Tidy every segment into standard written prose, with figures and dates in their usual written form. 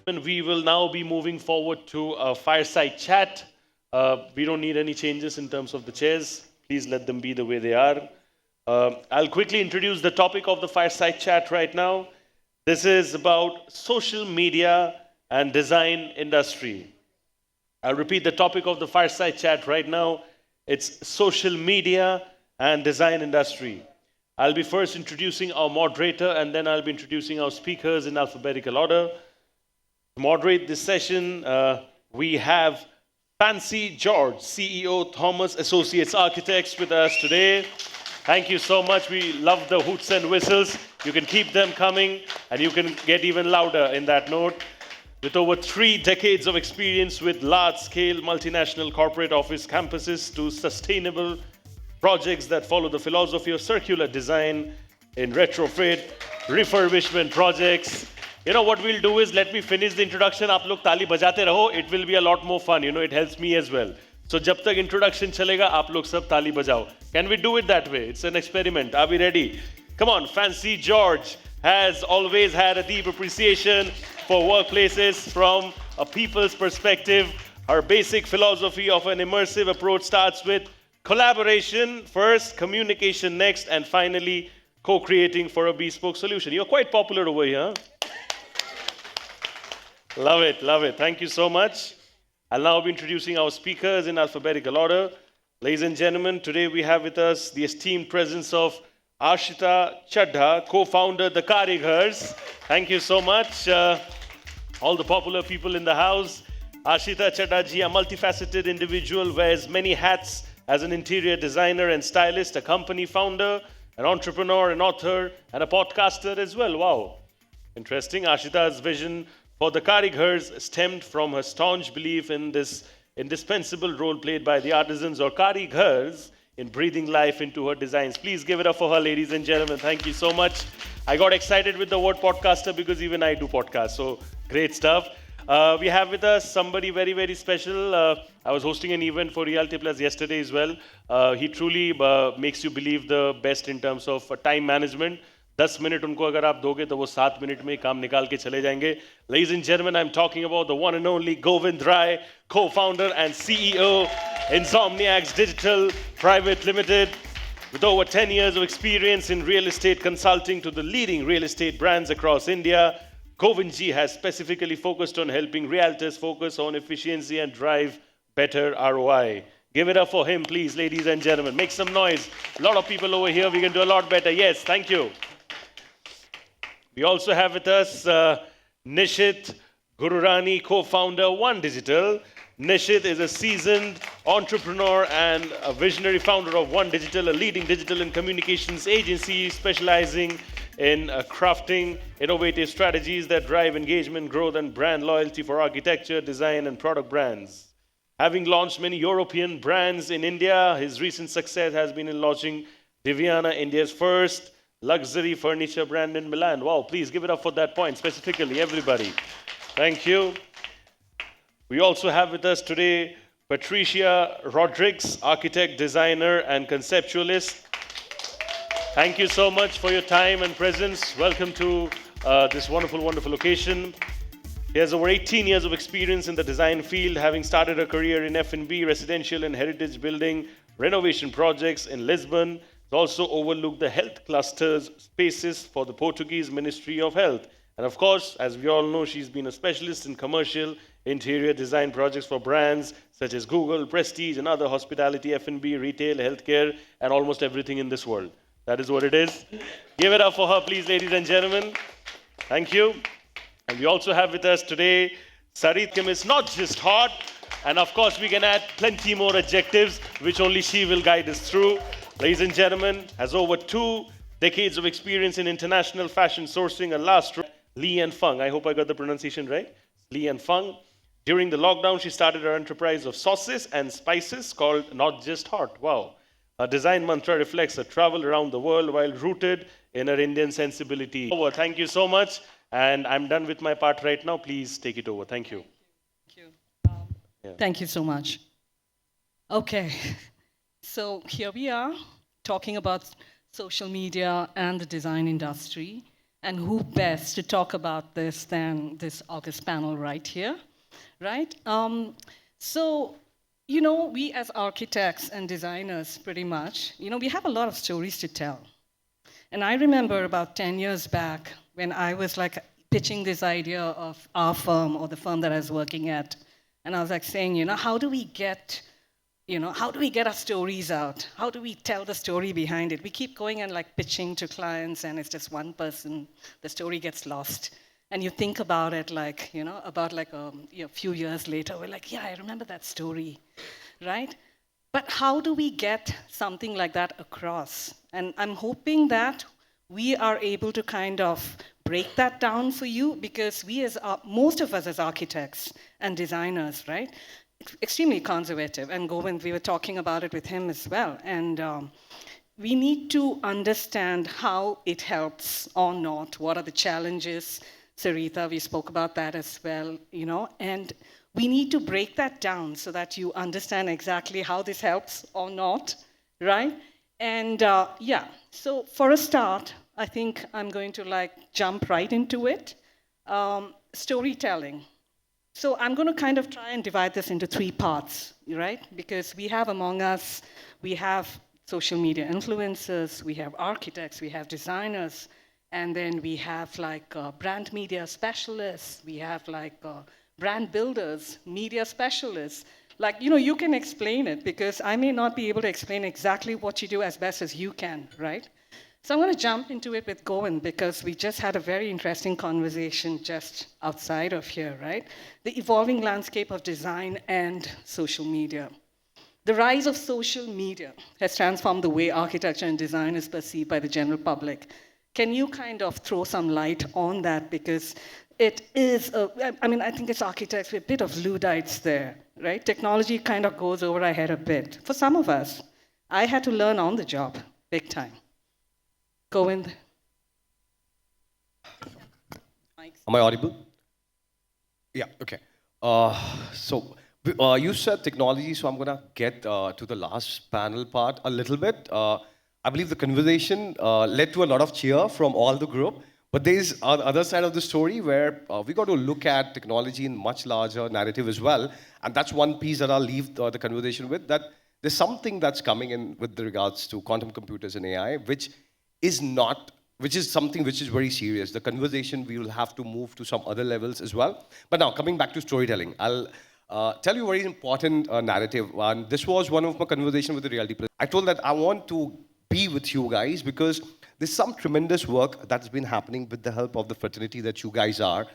And we will now be moving forward to a fireside chat. We don't need any changes in terms of the chairs. Please let them be the way they are. I'll quickly introduce the topic of the fireside chat right now. This is about social media and design industry. I'll repeat the topic of the fireside chat right now. It's social media and design industry. I'll be first introducing our moderator and then I'll be introducing our speakers in alphabetical order. To moderate this session, we have Fancy George, CEO Thomas Associates Architects with us today. Thank you so much. We love the hoots and whistles. You can keep them coming and you can get even louder in that note. With over 3 decades of experience with large-scale multinational corporate office campuses to sustainable projects that follow the philosophy of circular design in retrofit, refurbishment projects. You know what we'll do is let me finish the introduction. आप लोग ताली बजाते रहो. It will be a lot more fun. You know, it helps me as well. So जब तक introduction चलेगा, आप लोग सब ताली बजाओ. Can we do it that way? It's an experiment. Are we ready? Come on, Fancy George has always had a deep appreciation for workplaces from a people's perspective. Her basic philosophy of an immersive approach starts with collaboration first, communication next, and finally co-creating for a bespoke solution. You're quite popular over here. Love it, love it. Thank you so much. I'll now be introducing our speakers in alphabetical order. Ladies and gentlemen, today we have with us the esteemed presence of Aashita, Chadha, co-founder the KariGhars. Thank you so much. All the popular people in the house. Aashita Chadha ji, a multifaceted individual, wears many hats as an interior designer and stylist, a company founder, an entrepreneur, an author, and a podcaster as well. Wow. Interesting. Aashita's vision for the KariGhars stemmed from her staunch belief in this indispensable role played by the artisans or KariGhars in breathing life into her designs. Please give it up for her, ladies and gentlemen. Thank you so much. I got excited with the word podcaster because even I do podcasts, so great stuff. We have with us somebody very, very special. I was hosting an event for Realty Plus yesterday as well. He truly makes you believe the best in terms of time management. 10 minute उनको अगर आप दोगे तो वो 7 minute में काम निकाल के चले जाएंगे. Ladies and gentlemen, I'm talking about the one and only Govind Rai, co-founder and CEO, Insomniacs Digital Private Limited. With over 10 years of experience in real estate consulting to the leading real estate brands across India, Govind ji has specifically focused on helping realtors focus on efficiency and drive better ROI. Give it up for him, please, ladies and gentlemen. Make some noise. A lot of people over here. We can do a lot better. Yes, thank you. We also have with us Nishit, Gururani, co-founder Onedigital. Nishit is a seasoned entrepreneur and a visionary founder of Onedigital, a leading digital and communications agency specializing in crafting innovative strategies that drive engagement, growth, and brand loyalty for architecture, design, and product brands. Having launched many European brands in India, his recent success has been in launching Diviana, India's first luxury furniture brand in Milan. Wow, please give it up for that point, specifically, everybody. Thank you. We also have with us today Patricia Rodrigues, architect, designer, and conceptualist. Thank you so much for your time and presence. Welcome to this wonderful, wonderful occasion. He has over 18 years of experience in the design field, having started a career in F&B, residential and heritage building, renovation projects in Lisbon. He's also overlooked the health clusters spaces for the Portuguese Ministry of Health. And of course, as we all know, she's been a specialist in commercial interior design projects for brands such as Google, Prestige, and other hospitality, F&B, retail, healthcare, and almost everything in this world. That is what it is. Give it up for her, please, ladies and gentlemen. Thank you. And we also have with us today Saritha is not just hot, and of course we can add plenty more adjectives which only she will guide us through. Ladies and gentlemen, has over 2 decades of experience in international fashion sourcing and last Li and Feng. I hope I got the pronunciation right. Li and Feng. During the lockdown, she started her enterprise of sauces and spices called Not Just Hot. Wow. Her design mantra reflects her travel around the world while rooted in her Indian sensibility. Thank you so much. And I'm done with my part right now. Please take it over. Thank you. Thank you. Thank you so much. Okay. So here we are talking about social media and the design industry. And who best to talk about this than this August panel right here, right? So, we as architects and designers, pretty much, we have a lot of stories to tell. And I remember about 10 years back when I was like pitching this idea of our firm or the firm that I was working at. And I was like saying, how do we get our stories out? How do we tell the story behind it? We keep going and like pitching to clients and it's just one person, the story gets lost. And you think about it like, about like a few years later, we're like, yeah, I remember that story, right? But how do we get something like that across? And I'm hoping that we are able to kind of break that down for you because most of us as architects and designers, right? Extremely conservative. And Govind, we were talking about it with him as well. And we need to understand how it helps or not. What are the challenges? Saritha, we spoke about that as well, and we need to break that down so that you understand exactly how this helps or not, right? And so for a start, I think I'm going to like jump right into it. Storytelling. So I'm going to kind of try and divide this into 3 parts, right? Because we have among us, we have social media influencers, we have architects, we have designers, and then we have like brand media specialists, we have like brand builders, media specialists. Like, you can explain it because I may not be able to explain exactly what you do as best as you can, right? So I'm going to jump into it with Govind because we just had a very interesting conversation just outside of here, right? The evolving landscape of design and social media. The rise of social media has transformed the way architecture and design is perceived by the general public. Can you kind of throw some light on that? Because it is, I think it's architects with a bit of Luddites there, right? Technology kind of goes over our head a bit. For some of us, I had to learn on the job, big time. Govind. Am I audible? Yeah, okay. So you said technology, so I'm going to get to the last panel part a little bit. I believe the conversation led to a lot of cheer from all the group. But there's the other side of the story where we got to look at technology in much larger narrative as well. And that's one piece that I'll leave the conversation with, that there's something that's coming in with regards to quantum computers and AI, which is something which is very serious. The conversation, we will have to move to some other levels as well. But now, coming back to storytelling, I'll tell you a very important narrative. And this was one of my conversations with the Realty. I told that I want to be with you guys because there's some tremendous work that's been happening with the help of the fraternity that you guys are,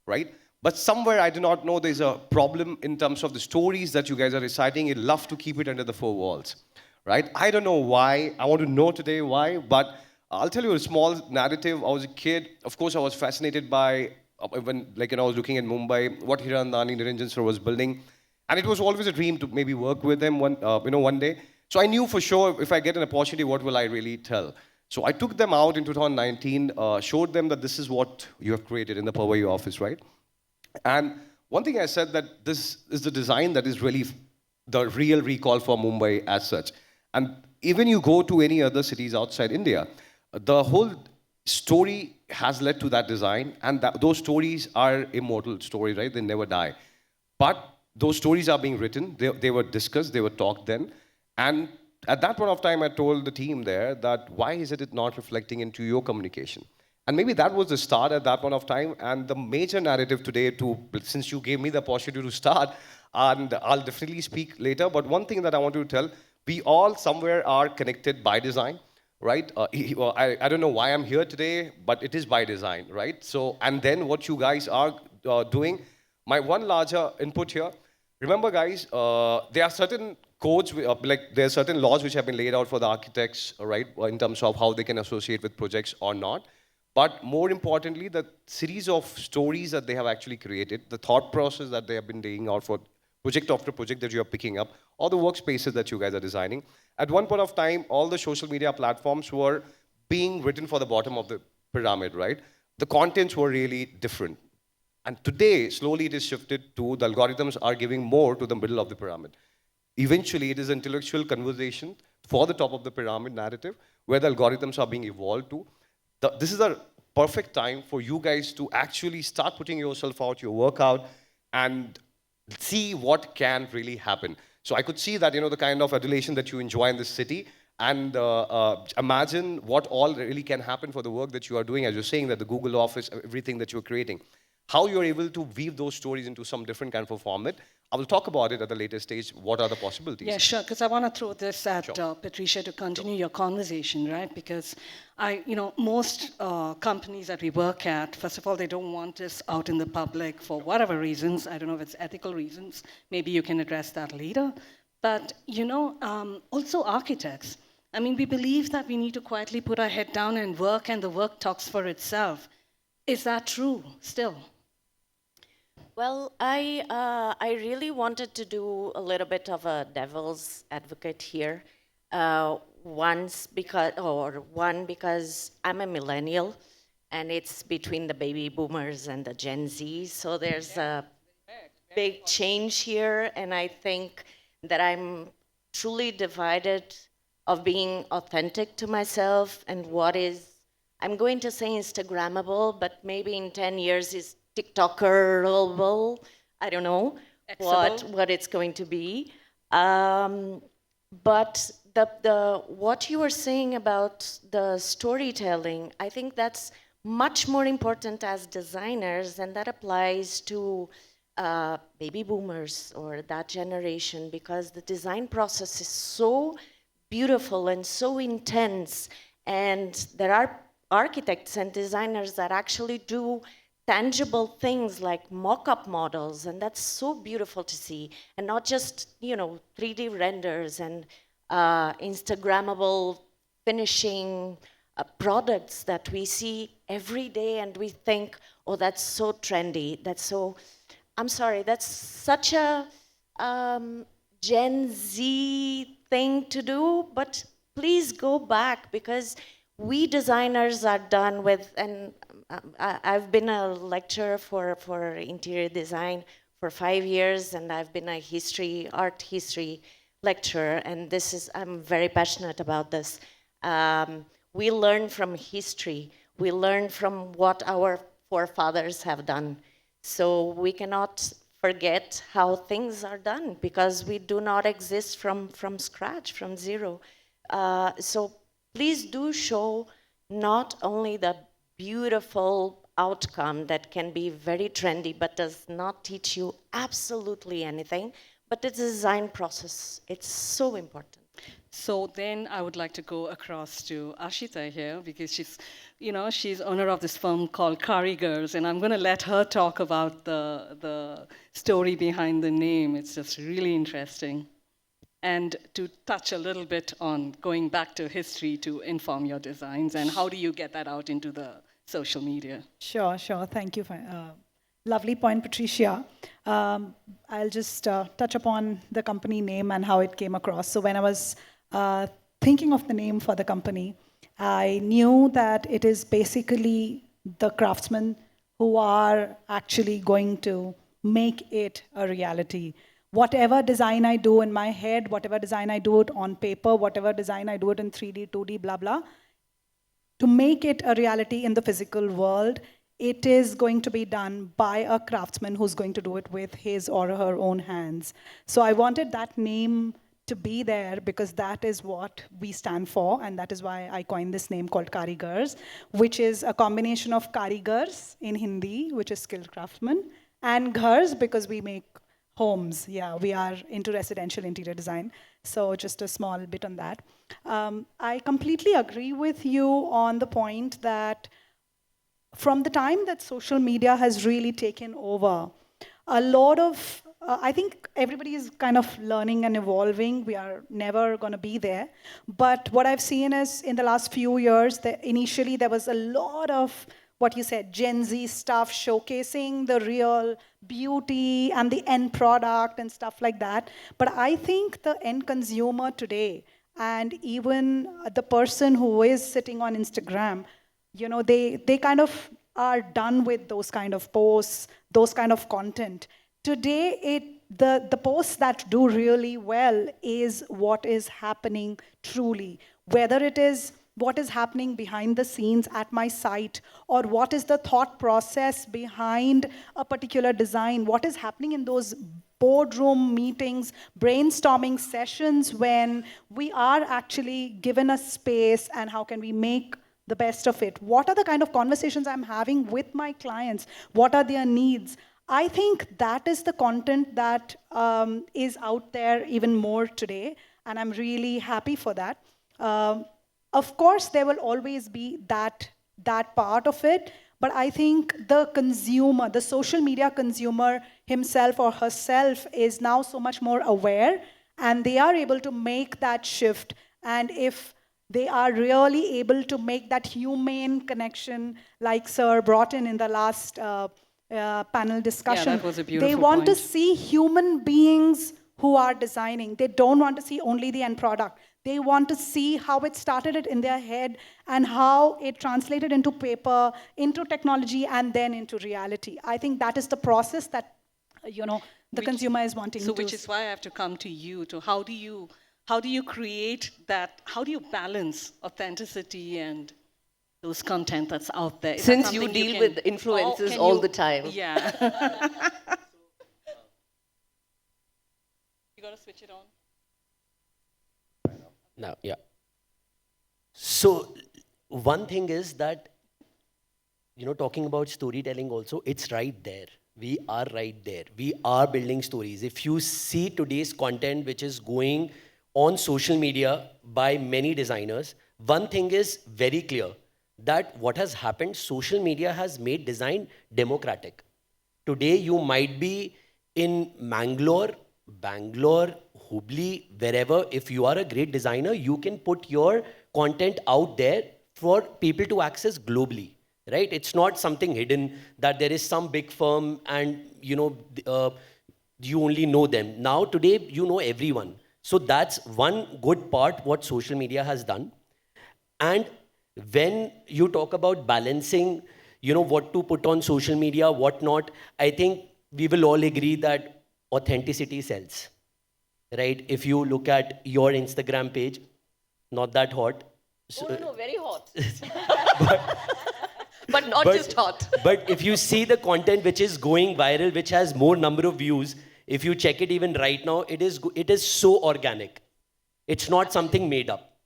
right? But somewhere I do not know there's a problem in terms of the stories that you guys are reciting. You'd love to keep it under the 4 walls, right? I don't know why. I want to know today why, but I'll tell you a small narrative. I was a kid. Of course, I was fascinated by when, I was looking at Mumbai, what Hirandani Niranjan sir was building, and it was always a dream to maybe work with him one day. So I knew for sure if I get an opportunity, what will I really tell? So I took them out in 2019, showed them that this is what you have created in the Powai office, right? And one thing I said that this is the design that is really the real recall for Mumbai as such. And even you go to any other cities outside India, the whole story has led to that design, and those stories are immortal stories, right? They never die. But those stories are being written, they were discussed, they were talked then. And at that point of time, I told the team there that why is it not reflecting into your communication? And maybe that was the start at that point of time. And the major narrative today, since you gave me the opportunity to start, and I'll definitely speak later, but one thing that I want to tell, we all somewhere are connected by design, right? I don't know why I'm here today, but it is by design, right? So, and then what you guys are doing, my one larger input here, remember guys, there are certain codes, there are certain laws which have been laid out for the architects, right, in terms of how they can associate with projects or not. But more importantly, the series of stories that they have actually created, the thought process that they have been laying out for project after project that you are picking up, all the workspaces that you guys are designing. At one point of time, all the social media platforms were being written for the bottom of the pyramid, right? The contents were really different. And today, slowly it is shifted to the algorithms are giving more to the middle of the pyramid. Eventually, it is intellectual conversation for the top of the pyramid narrative where the algorithms are being evolved to. This is a perfect time for you guys to actually start putting yourself out, your work out, and see what can really happen. So I could see that, the kind of adulation that you enjoy in this city, and imagine what all really can happen for the work that you are doing, as you're saying that the Google office, everything that you're creating. How you're able to weave those stories into some different kind of a format. I will talk about it at the later stage. What are the possibilities? Yeah, sure, because I want to throw this at Sure. Patricia to continue your conversation, right? Because most companies that we work at, first of all, they don't want us out in the public for whatever reasons. I don't know if it's ethical reasons. Maybe you can address that later. But, also architects. I mean, we believe that we need to quietly put our head down and work, and the work talks for itself. Is that true still? Well, I really wanted to do a little bit of a devil's advocate here. One, because I'm a millennial, and it's between the baby boomers and the Gen Z, so there's a big change here, and I think that I'm truly divided of being authentic to myself and what is, I'm going to say Instagrammable, but maybe in 10 years is TikTokerable. I don't know what it's going to be. But what you were saying about the storytelling, I think that's much more important as designers, and that applies to baby boomers or that generation, because the design process is so beautiful and so intense, and there are architects and designers that actually do tangible things like mock-up models, and that's so beautiful to see, and not just 3D renders and Instagrammable finishing products that we see every day, and we think, oh, that's so trendy, that's so, I'm sorry, that's such a Gen Z thing to do, but please go back, because we designers are done with, and I've been a lecturer for interior design for 5 years, and I've been a art history lecturer, and I'm very passionate about this. We learn from history. We learn from what our forefathers have done. So we cannot forget how things are done, because we do not exist from scratch, from zero. So please do show not only the beautiful outcome that can be very trendy but does not teach you absolutely anything, but the design process, it's so important. So then I would like to go across to Aashita here, because she's owner of this firm called KariGhars, and I'm going to let her talk about the story behind the name. It's just really interesting. And to touch a little bit on going back to history to inform your designs, and how do you get that out into the social media? Sure. Thank you. Lovely point, Patricia. I'll just touch upon the company name and how it came across. So when I was thinking of the name for the company, I knew that it is basically the craftsmen who are actually going to make it a reality. Whatever design I do in my head, whatever design I do it on paper, whatever design I do it in 3D, 2D, blah, blah, to make it a reality in the physical world, it is going to be done by a craftsman who's going to do it with his or her own hands. So I wanted that name to be there because that is what we stand for, and that is why I coined this name called KariGhars, which is a combination of KariGhars in Hindi, which is skilled craftsmen, and Ghars because we make homes. Yeah, we are into residential interior design. So just a small bit on that. I completely agree with you on the point that from the time that social media has really taken over, a lot of, I think everybody is kind of learning and evolving. We are never going to be there. But what I've seen is in the last few years, initially there was a lot of what you said, Gen Z stuff, showcasing the real beauty and the end product and stuff like that. But I think the end consumer today, and even the person who is sitting on Instagram, they kind of are done with those kind of posts, those kind of content. Today, the posts that do really well is what is happening truly. Whether it is what is happening behind the scenes at my site, or what is the thought process behind a particular design, what is happening in those boardroom meetings, brainstorming sessions when we are actually given a space, and how can we make the best of it? What are the kind of conversations I'm having with my clients? What are their needs? I think that is the content that is out there even more today, and I'm really happy for that. Of course, there will always be that part of it, but I think the consumer, the social media consumer himself or herself is now so much more aware, and they are able to make that shift. And if they are really able to make that humane connection, like Sir brought in the last panel discussion. that was a beautiful They want to point. see human beings who are designing. They don't want to see only the end product. They want to see how it started it in their head and how it translated into paper, into technology, and then into reality. I think that is the process that, the consumer is wanting to. Which is why I have to come to you, to how do you create that, how do you balance authenticity and those content that's out there? Is that Since you something deal can- with influencers can all you- the time. Yeah. You got to switch it on. Now, yeah. So one thing is that, talking about storytelling also, it's right there. We are right there. We are building stories. If you see today's content, which is going on social media by many designers, one thing is very clear, that what has happened, social media has made design democratic. Today, you might be in Bangalore, Hubli, wherever. If you are a great designer, you can put your content out there for people to access globally, right? It's not something hidden that there is some big firm and, you only know them. Now, today, you know everyone. So that's one good part what social media has done. And when you talk about balancing, what to put on social media, what not, I think we will all agree that authenticity sells, right? If you look at your Instagram page, not that hot. So, No, very hot. But not just hot. But if you see the content which is going viral, which has more number of views, if you check it even right now, it is so organic. It's not something made up.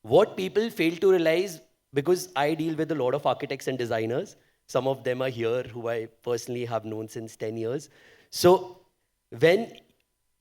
What people fail to realize, because I deal with a lot of architects and designers, some of them are here who I personally have known since 10 years. So when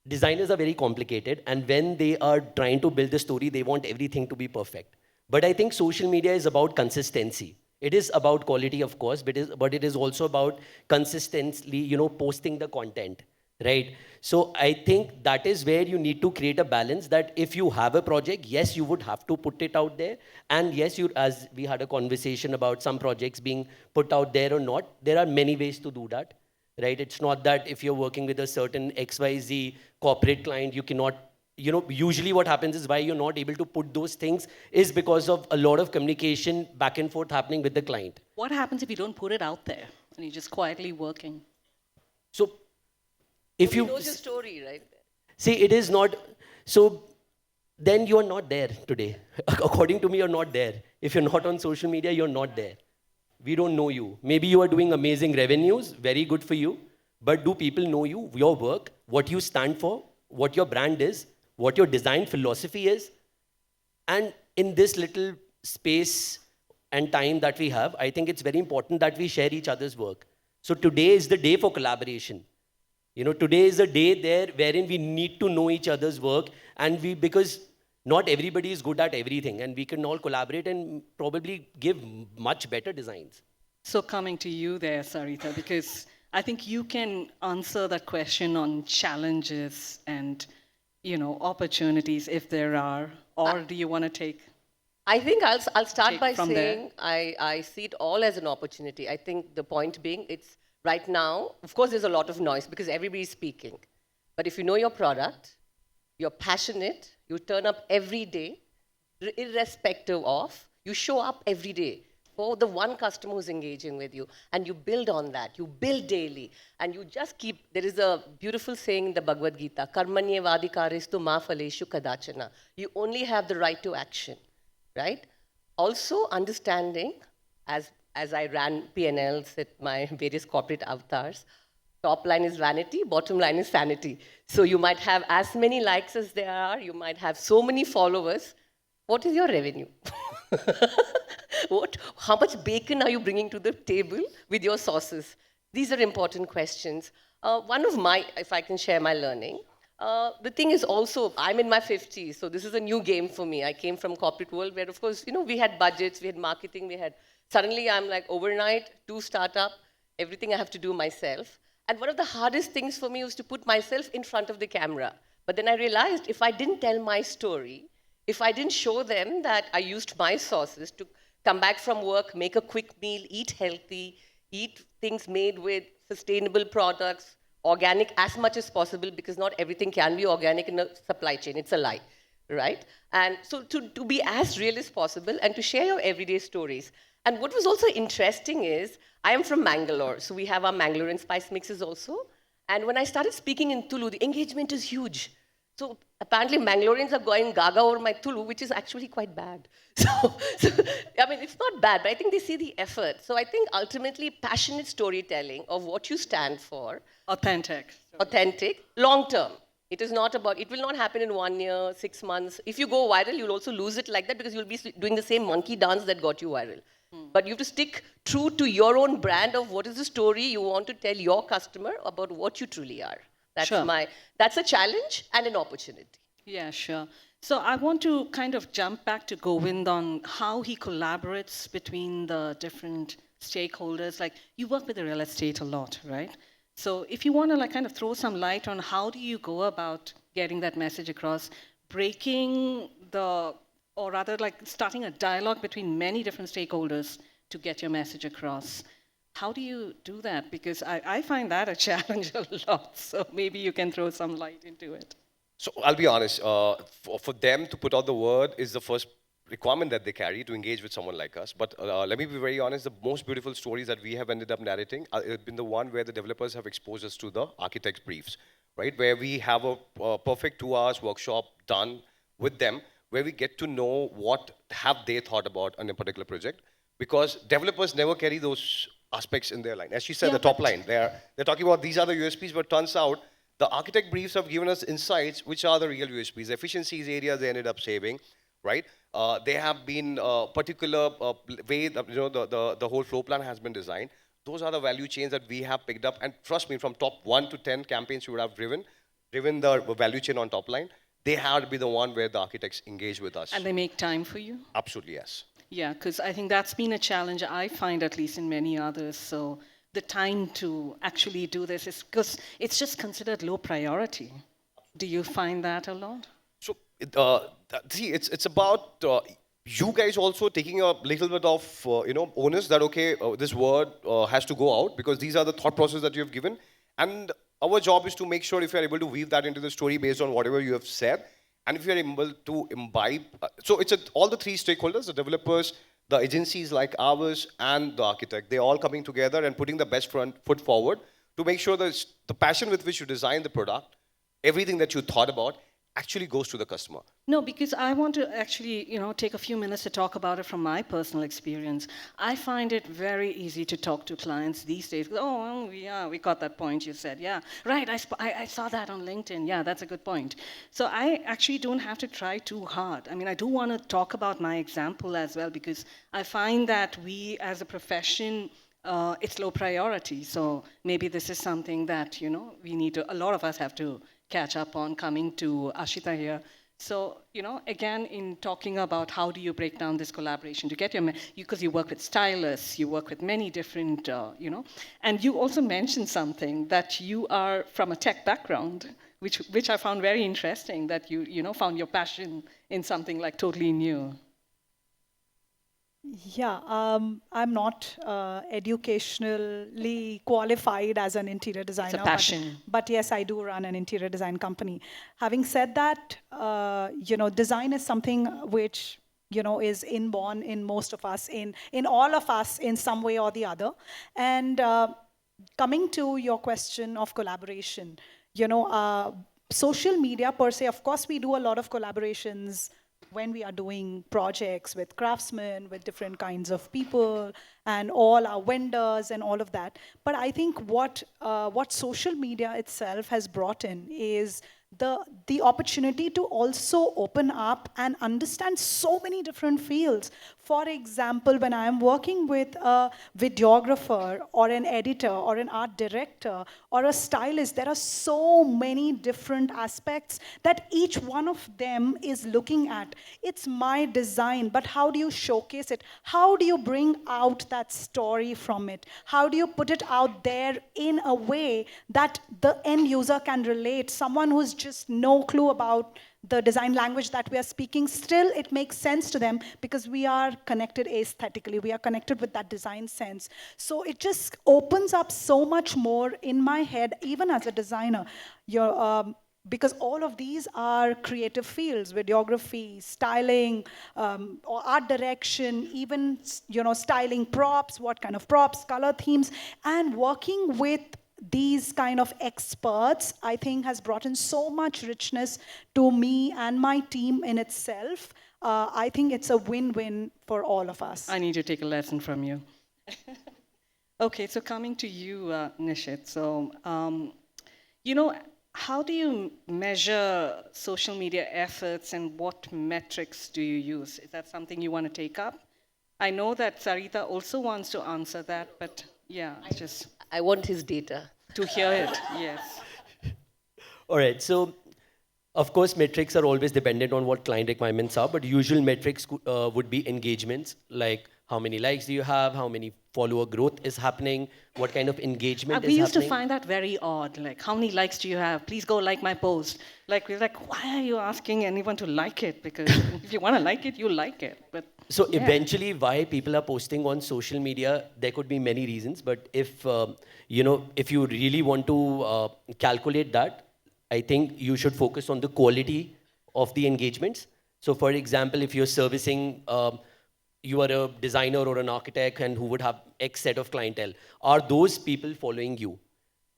designers are very complicated, and when they are trying to build the story, they want everything to be perfect. But I think social media is about consistency. It is about quality, of course, but it is also about consistently, posting the content, right? So I think that is where you need to create a balance, that if you have a project, yes, you would have to put it out there. And yes, as we had a conversation about some projects being put out there or not, there are many ways to do that, right? It's not that if you're working with a certain XYZ corporate client, you cannot, usually what happens is why you're not able to put those things is because of a lot of communication back and forth happening with the client. What happens if you don't put it out there and you're just quietly working? So if you Knows your story, right? see, it is not, so then you are not there today. According to me, you're not there. If you're not on social media, you're not there. We don't know you. Maybe you are doing amazing revenues, very good for you, but do people know you, your work, what you stand for, what your brand is, what your design philosophy is? And in this little space and time that we have, I think it's very important that we share each other's work. So today is the day for collaboration. Today is a day there wherein we need to know each other's work, and because not everybody is good at everything, and we can all collaborate and probably give much better designs. So coming to you there, Saritha, because I think you can answer that question on challenges and, opportunities if there are, or do you want to take? I think I'll start Take by from there. saying I see it all as an opportunity. I think the point being, it's right now, of course, there's a lot of noise because everybody's speaking. But if you know your product, you're passionate, you turn up every day, irrespective of, you show up every day for the one customer who's engaging with you, and you build on that. You build daily, and you just keep. There is a beautiful saying in the Bhagavad Gita: "Karmanye vadikaristu ma phaleshu kadachana." You only have the right to action, right? Also understanding, as I ran P&Ls at my various corporate avatars, top line is vanity, bottom line is sanity. So you might have as many likes as there are, you might have so many followers. What is your revenue? How much bacon are you bringing to the table with your sauces? These are important questions. One of my, if I can share my learning, the thing is also, I'm in my 50s, so this is a new game for me. I came from corporate world where, of course, we had budgets, we had marketing, suddenly I'm like overnight, 2 startup, everything I have to do myself. And one of the hardest things for me was to put myself in front of the camera. But then I realized if I didn't tell my story, if I didn't show them that I used my sauces to come back from work, make a quick meal, eat healthy, eat things made with sustainable products, organic as much as possible, because not everything can be organic in a supply chain. It's a lie, right? And so to be as real as possible and to share your everyday stories. And what was also interesting is, I am from Mangalore, so we have our Mangalorean spice mixes also. And when I started speaking in Tulu, the engagement is huge. So apparently Mangaloreans are going gaga over my Tulu, which is actually quite bad. So, I mean, it's not bad, but I think they see the effort. So I think ultimately passionate storytelling of what you stand for. Authentic, long term. It is not about, it will not happen in 1 year, 6 months. If you go viral, you'll also lose it like that because you'll be doing the same monkey dance that got you viral. But you have to stick true to your own brand of what is the story you want to tell your customer about what you truly are. That's a challenge and an opportunity. Yeah, sure. So I want to kind of jump back to Govind on how he collaborates between the different stakeholders. Like, you work with the real estate a lot, right? So if you want to kind of throw some light on how do you go about getting that message across, breaking or rather like starting a dialogue between many different stakeholders to get your message across. How do you do that? Because I find that a challenge a lot. So maybe you can throw some light into it. So I'll be honest, for them to put out the word is the first requirement that they carry to engage with someone like us. But let me be very honest, the most beautiful stories that we have ended up narrating have been the one where the developers have exposed us to the architect's briefs, right? Where we have a perfect 2 hours workshop done with them, where we get to know what have they thought about on a particular project. Because developers never carry those aspects in their line. As she said, the top line, they're talking about these are the USPs, but turns out the architect briefs have given us insights which are the real USPs, the efficiencies areas they ended up saving, right? They have been particular way that, the whole flow plan has been designed. Those are the value chains that we have picked up. And trust me, from top 1 to 10 campaigns you would have driven the value chain on top line, they have to be the one where the architects engage with us. And they make time for you? Absolutely, yes. Yeah, because I think that's been a challenge I find, at least in many others. So the time to actually do this is because it's just considered low priority. Do you find that a lot? So, see, it's about you guys also taking a little bit of, onus that, okay, this word has to go out because these are the thought process that you have given. And our job is to make sure if you're able to weave that into the story based on whatever you have said, and if you're able to imbibe, so it's all the 3 stakeholders, the developers, the agencies like ours, and the architect, they're all coming together and putting the best front foot forward to make sure that the passion with which you design the product, everything that you thought about, actually goes to the customer. No, because I want to actually, take a few minutes to talk about it from my personal experience. I find it very easy to talk to clients these days. Oh, yeah, we got that point you said. Yeah, right, I saw that on LinkedIn. Yeah, that's a good point. So I actually don't have to try too hard. I mean, I do want to talk about my example as well, because I find that we as a profession, it's low priority. So maybe this is something that, we need to, a lot of us have to catch up on coming to Aashita here. So, again, in talking about how do you break down this collaboration to get because you work with stylists, you work with many different, and you also mentioned something that you are from a tech background, which I found very interesting, that you found your passion in something like totally new. Yeah, I'm not educationally qualified as an interior designer. It's a passion. But yes, I do run an interior design company. Having said that, design is something which, is inborn in most of us, in all of us in some way or the other. And coming to your question of collaboration, social media per se, of course, we do a lot of collaborations when we are doing projects with craftsmen, with different kinds of people, and all our vendors and all of that. But I think what social media itself has brought in is the opportunity to also open up and understand so many different fields. For example, when I am working with a videographer or an editor or an art director or a stylist, there are so many different aspects that each one of them is looking at. It's my design, but how do you showcase it? How do you bring out that story from it? How do you put it out there in a way that the end user can relate? Someone who's just no clue about the design language that we are speaking, still it makes sense to them because we are connected aesthetically, we are connected with that design sense. So it just opens up so much more in my head, even as a designer. Because all of these are creative fields: videography, styling, or art direction, even styling props, what kind of props, color themes, and working with these kind of experts, I think, has brought in so much richness to me and my team in itself. I think it's a win-win for all of us. I need to take a lesson from you. Okay, so coming to you, Nishit. So, how do you measure social media efforts and what metrics do you use? Is that something you want to take up? I know that Saritha also wants to answer that, but yeah, just I want his data. to hear it, yes. All right, so of course, metrics are always dependent on what client requirements are, but usual metrics would be engagements, like how many likes do you have, how many follower growth is happening, what kind of engagement is We used to happening. find that very odd, like, how many likes do you have? Please go like my post. Like, we're like, why are you asking anyone to like it? Because if you want to like it, you like it. But So yeah. eventually, why people are posting on social media, there could be many reasons. But if if you really want to calculate that, I think you should focus on the quality of the engagements. So, for example, if you're servicing, you are a designer or an architect, and who would have X set of clientele, are those people following you?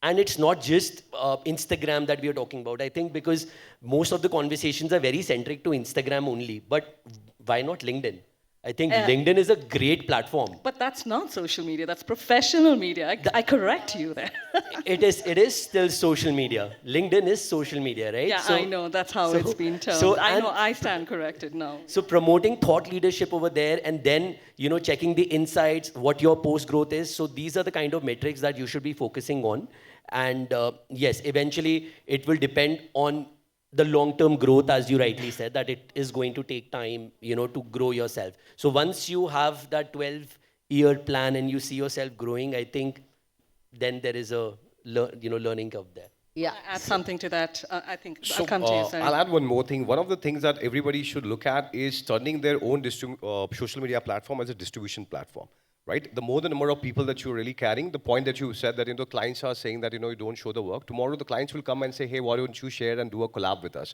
And it's not just Instagram that we are talking about. I think because most of the conversations are very centric to Instagram only. But why not LinkedIn? I think LinkedIn is a great platform. But that's not social media, that's professional media. I correct you there. It is still social media. LinkedIn is social media, right? Yeah, I know, that's how it's been termed. I know, I stand corrected now. So promoting thought leadership over there, and then checking the insights, what your post growth is. So these are the kind of metrics that you should be focusing on. And yes, eventually it will depend on the long-term growth, as you rightly said, that it is going to take time, to grow yourself. So once you have that 12-year plan and you see yourself growing, I think then there is a learning curve there. Yeah. Add something to that. I think So I'll come to you, sorry. I'll add one more thing. One of the things that everybody should look at is turning their own social media platform as a distribution platform. Right? The more the number of people that you're really carrying, the point that you said that clients are saying that you don't show the work. Tomorrow the clients will come and say, hey, why don't you share and do a collab with us?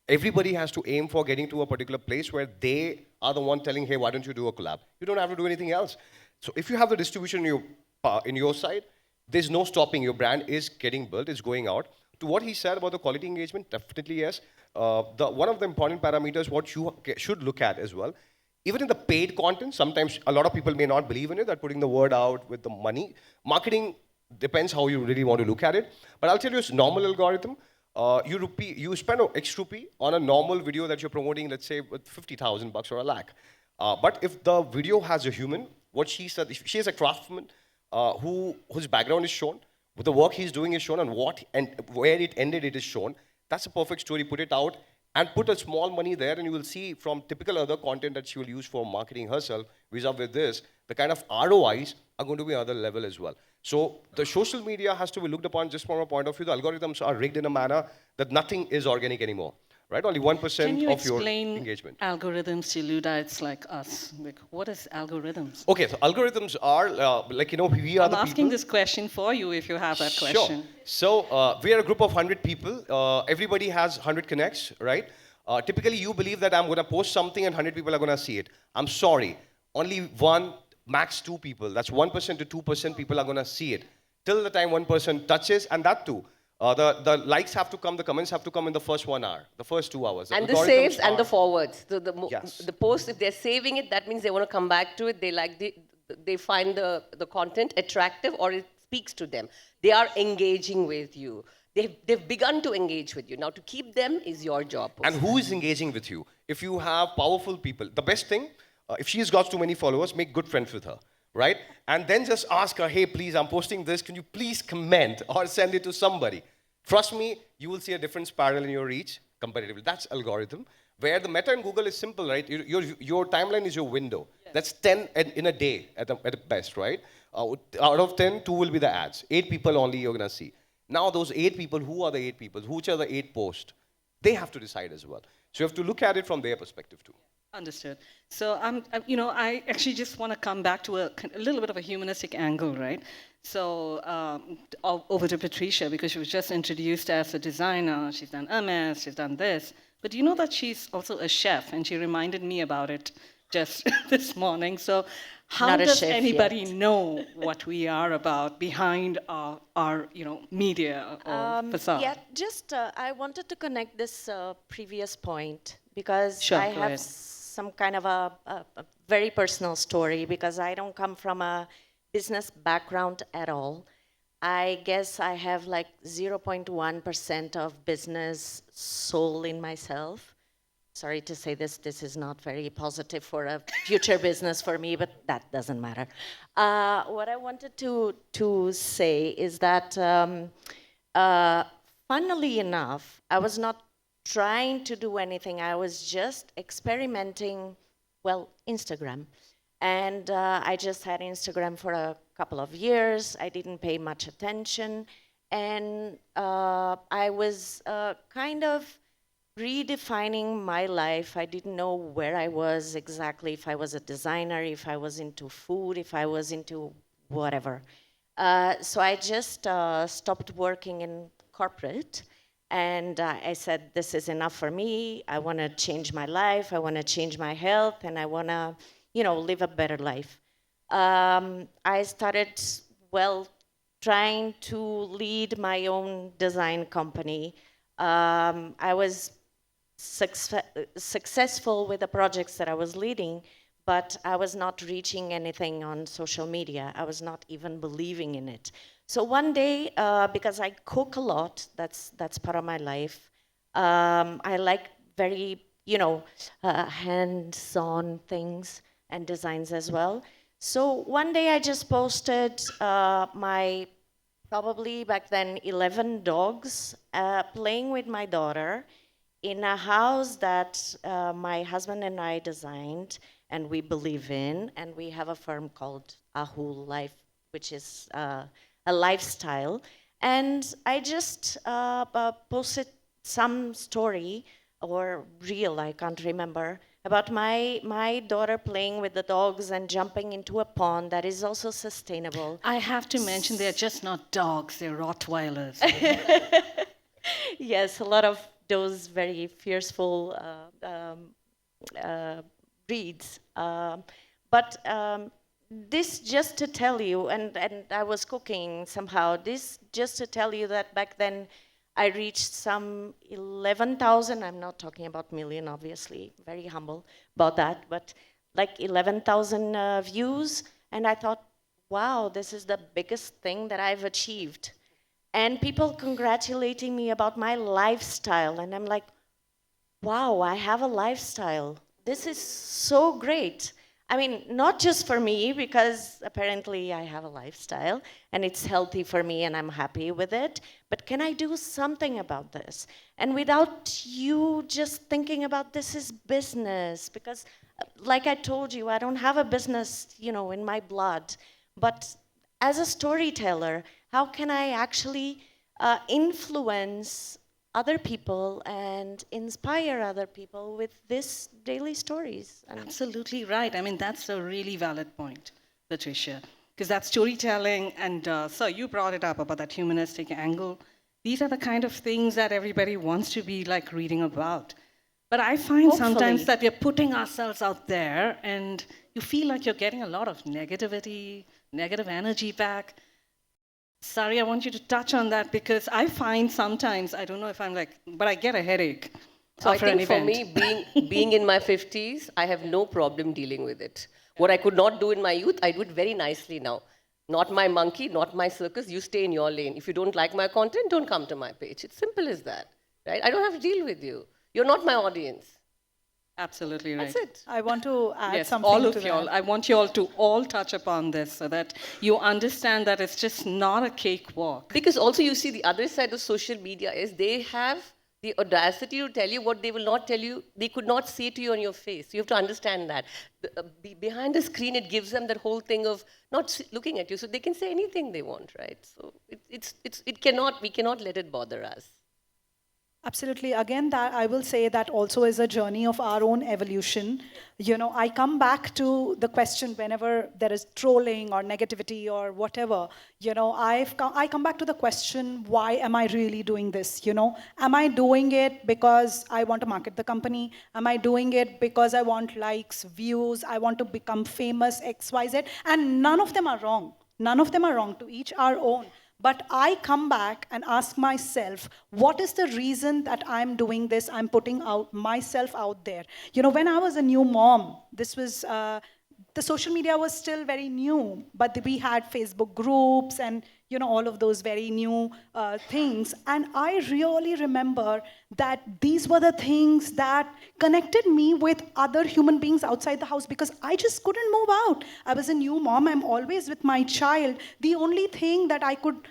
Everybody has to aim for getting to a particular place where they are the one telling, hey, why don't you do a collab? You don't have to do anything else. So if you have the distribution in your side, there's no stopping. Your brand is getting built, it's going out. To what he said about the quality engagement, definitely yes. One of the important parameters what you should look at as well. Even in the paid content, sometimes a lot of people may not believe in it, that putting the word out with the money. Marketing depends how you really want to look at it. But I'll tell you, it's normal algorithm. You spend an X rupee on a normal video that you're promoting, let's say, with 50,000 bucks or a lakh. But if the video has a human, what she said, she is a craftsman whose background is shown, the work he's doing is shown, and where it ended, it is shown. That's a perfect story. Put it out. And put a small money there, and you will see from typical other content that she will use for marketing herself, vis-a-vis this, the kind of ROIs are going to be another level as well. So the social media has to be looked upon just from a point of view. The algorithms are rigged in a manner that nothing is organic anymore. Right? Only 1% Can you of your explain engagement. algorithms to Luddites like us? Like, what is algorithms? Okay, so algorithms are we are I'm the asking people. this question for you if you have that Sure. question. So we are a group of 100 people. Everybody has 100 connects, right? Typically, you believe that I'm going to post something and 100 people are going to see it. I'm sorry. Only one, max two people. That's 1% to 2% people are going to see it. Till the time one person touches, and that too. The likes have to come, the comments have to come in the first 1 hour, the first 2 hours. And the algorithms saves and the are- forwards. Yes. The post, if they're saving it, that means they want to come back to it. They find the content attractive or it speaks to them. They are engaging with you. They've begun to engage with you. Now, to keep them is your job. And who is engaging with you? If you have powerful people, the best thing, if she's got too many followers, make good friends with her, right? And then just ask her, hey, please, I'm posting this. Can you please comment or send it to somebody? Trust me, you will see a different spiral in your reach comparatively. That's algorithm. Where the meta in Google is simple, right? Your timeline is your window. Yes. That's 10 in a day at the best, right? Out of 10, 2 will be the ads. 8 people only you're going to see. Now those 8 people, who are the 8 people? Which are the 8 posts? They have to decide as well. So you have to look at it from their perspective too. Understood. So, I actually just want to come back to a little bit of a humanistic angle, right? So, over to Patricia, because she was just introduced as a designer. She's done MS, she's done this. But you know that she's also a chef, and she reminded me about it just this morning. So, how Not a does chef anybody yet. know what we are about behind our media or facade? Yeah, just I wanted to connect this previous point because Sure, I go have ahead. some kind of a very personal story because I don't come from a business background at all. I guess I have like 0.1% of business soul in myself. Sorry to say this is not very positive for a future business for me, but that doesn't matter. What I wanted to say is that, funnily enough, I was not trying to do anything. I was just experimenting, Instagram. And I just had Instagram for a couple of years. I didn't pay much attention. And I was kind of redefining my life. I didn't know where I was exactly, if I was a designer, if I was into food, if I was into whatever. So I just stopped working in corporate, and I said, this is enough for me. I want to change my life. I want to change my health, and I want to, live a better life. I started, trying to lead my own design company. I was successful with the projects that I was leading, but I was not reaching anything on social media. I was not even believing in it. So one day, because I cook a lot, that's part of my life. I like very, hands-on things and designs as well. So one day I just posted my probably back then 11 dogs playing with my daughter in a house that my husband and I designed and we believe in, and we have a firm called Ahu Life, which is a lifestyle. And I just posted some story or reel, I can't remember, about my daughter playing with the dogs and jumping into a pond that is also sustainable. I have to mention they're just not dogs, they're Rottweilers. Yes, a lot of those very fearful breeds. But this just to tell you, and I was cooking somehow, this just to tell you that back then I reached some 11,000, I'm not talking about million, obviously, very humble about that, but like 11,000 views. And I thought, wow, this is the biggest thing that I've achieved. And people congratulating me about my lifestyle. And I'm like, wow, I have a lifestyle. This is so great. I mean, not just for me, because apparently I have a lifestyle and it's healthy for me and I'm happy with it, but can I do something about this? And without you just thinking about this is business, because like I told you, I don't have a business, in my blood, but as a storyteller, how can I actually influence other people and inspire other people with this daily stories? And Absolutely right. I mean, that's a really valid point, Patricia, because that storytelling, and so you brought it up about that humanistic angle. These are the kind of things that everybody wants to be like reading about. But I find sometimes Hopefully. that we're putting ourselves out there and you feel like you're getting a lot of negativity, negative energy back. Sari, I want you to touch on that because I find sometimes, I don't know if I'm like, but I get a headache So I after an think for event. me, being in my 50s, I have no problem dealing with it. What I could not do in my youth, I do it very nicely now. Not my monkey, not my circus. You stay in your lane. If you don't like my content, don't come to my page. It's simple as that, right? I don't have to deal with you. You're not my audience. Absolutely right. That's it. I want to add Yes, something all to of that. y'all. I want you all to all touch upon this so that you understand that it's just not a cakewalk. Because also you see the other side of social media is they have the audacity to tell you what they will not tell you, they could not say to you on your face. You have to understand that. Behind the screen, it gives them that whole thing of not looking at you, so they can say anything they want, right? So we cannot let it bother us. Absolutely. Again, that I will say that also is a journey of our own evolution. You know, I come back to the question whenever there is trolling or negativity or whatever. You know, I come back to the question: why am I really doing this? You know, am I doing it because I want to market the company? Am I doing it because I want likes, views? I want to become famous, X, Y, Z? And none of them are wrong. None of them are wrong. To each our own. But I come back and ask myself, what is the reason that I'm doing this? I'm putting out myself out there. You know, when I was a new mom, this was, the social media was still very new, but we had Facebook groups and, you know, all of those very new things. And I really remember that these were the things that connected me with other human beings outside the house because I just couldn't move out. I was a new mom. I'm always with my child. The only thing that I could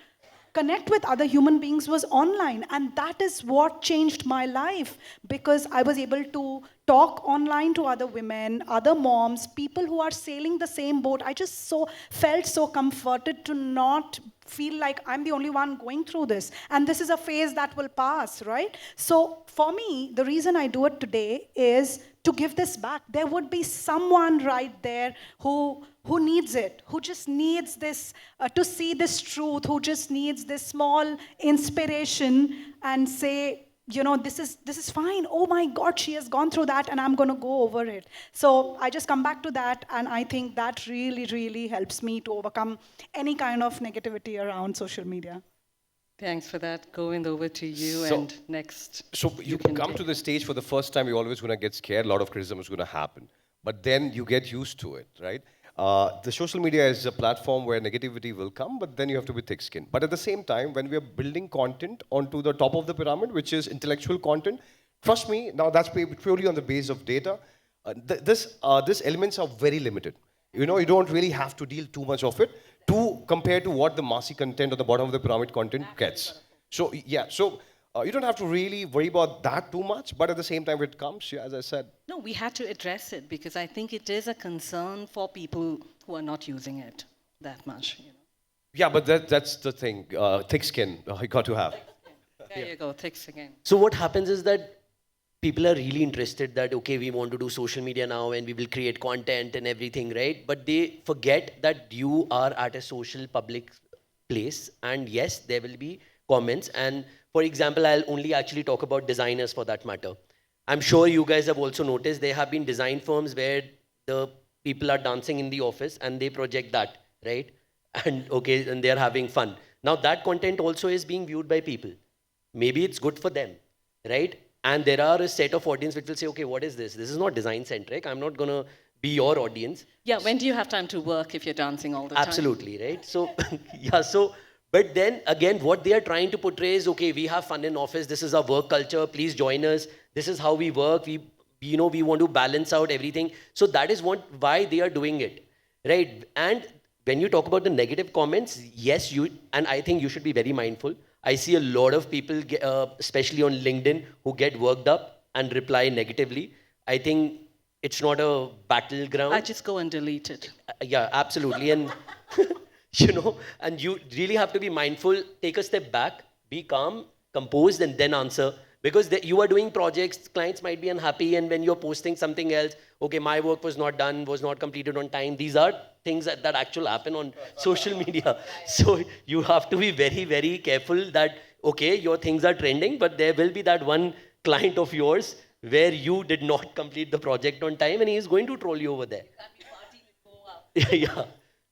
connect with other human beings was online, and that is what changed my life because I was able to talk online to other women, other moms, people who are sailing the same boat. I just felt so comforted to not feel like I'm the only one going through this, and this is a phase that will pass, right? So for me, the reason I do it today is to give this back. There would be someone right there who needs it, who just needs this, to see this truth, who just needs this small inspiration and say, you know, this is fine. Oh my God, she has gone through that and I'm going to go over it. So I just come back to that, and I think that really, really helps me to overcome any kind of negativity around social media. Thanks for that. Govind, over to you. So- And next. So you can come take- to the stage for the first time, you're always going to get scared. A lot of criticism is going to happen. But then you get used to it, right? The social media is a platform where negativity will come, but then you have to be thick-skinned. But at the same time, when we are building content onto the top of the pyramid, which is intellectual content, trust me, now that's purely on the base of data. These elements are very limited. You know, you don't really have to deal too much of it compared to what the massy content on the bottom of the pyramid content gets. So yeah, you don't have to really worry about that too much, but at the same time, when it comes, yeah, as I said, No, we had to address it because I think it is a concern for people who are not using it that much. You know. yeah, but that's the thing. Thick skin, you got to have. There you go, thick again. So what happens is that people are really interested that, okay, we want to do social media now and we will create content and everything, right? But they forget that you are at a social public place, and yes, there will be comments. And for example, I'll only actually talk about designers for that matter. I'm sure you guys have also noticed there have been design firms where the people are dancing in the office and they project that, right? And okay, and they're having fun. Now that content also is being viewed by people. Maybe it's good for them, right? And there are a set of audience which will say, okay, what is this? This is not design centric. I'm not going to be your audience. Yeah, when do you have time to work if you're dancing all the time? Absolutely, right? So, yeah, but then again, what they are trying to portray is, okay, we have fun in office. This is our work culture. Please join us. This is how we work. We want to balance out everything. So that is why they are doing it, right? And when you talk about the negative comments, yes, and I think you should be very mindful. I see a lot of people, especially on LinkedIn, who get worked up and reply negatively. I think it's not a battleground. I just go and delete it. Yeah, absolutely. And, and you really have to be mindful, take a step back, be calm, composed, and then answer. Because you are doing projects, clients might be unhappy, and when you're posting something else, okay, my work was not done, was not completed on time. These are things that actually happen on social media. So you have to be very, very careful that, okay, your things are trending, but there will be that one client of yours where you did not complete the project on time, and he is going to troll you over there. Yeah.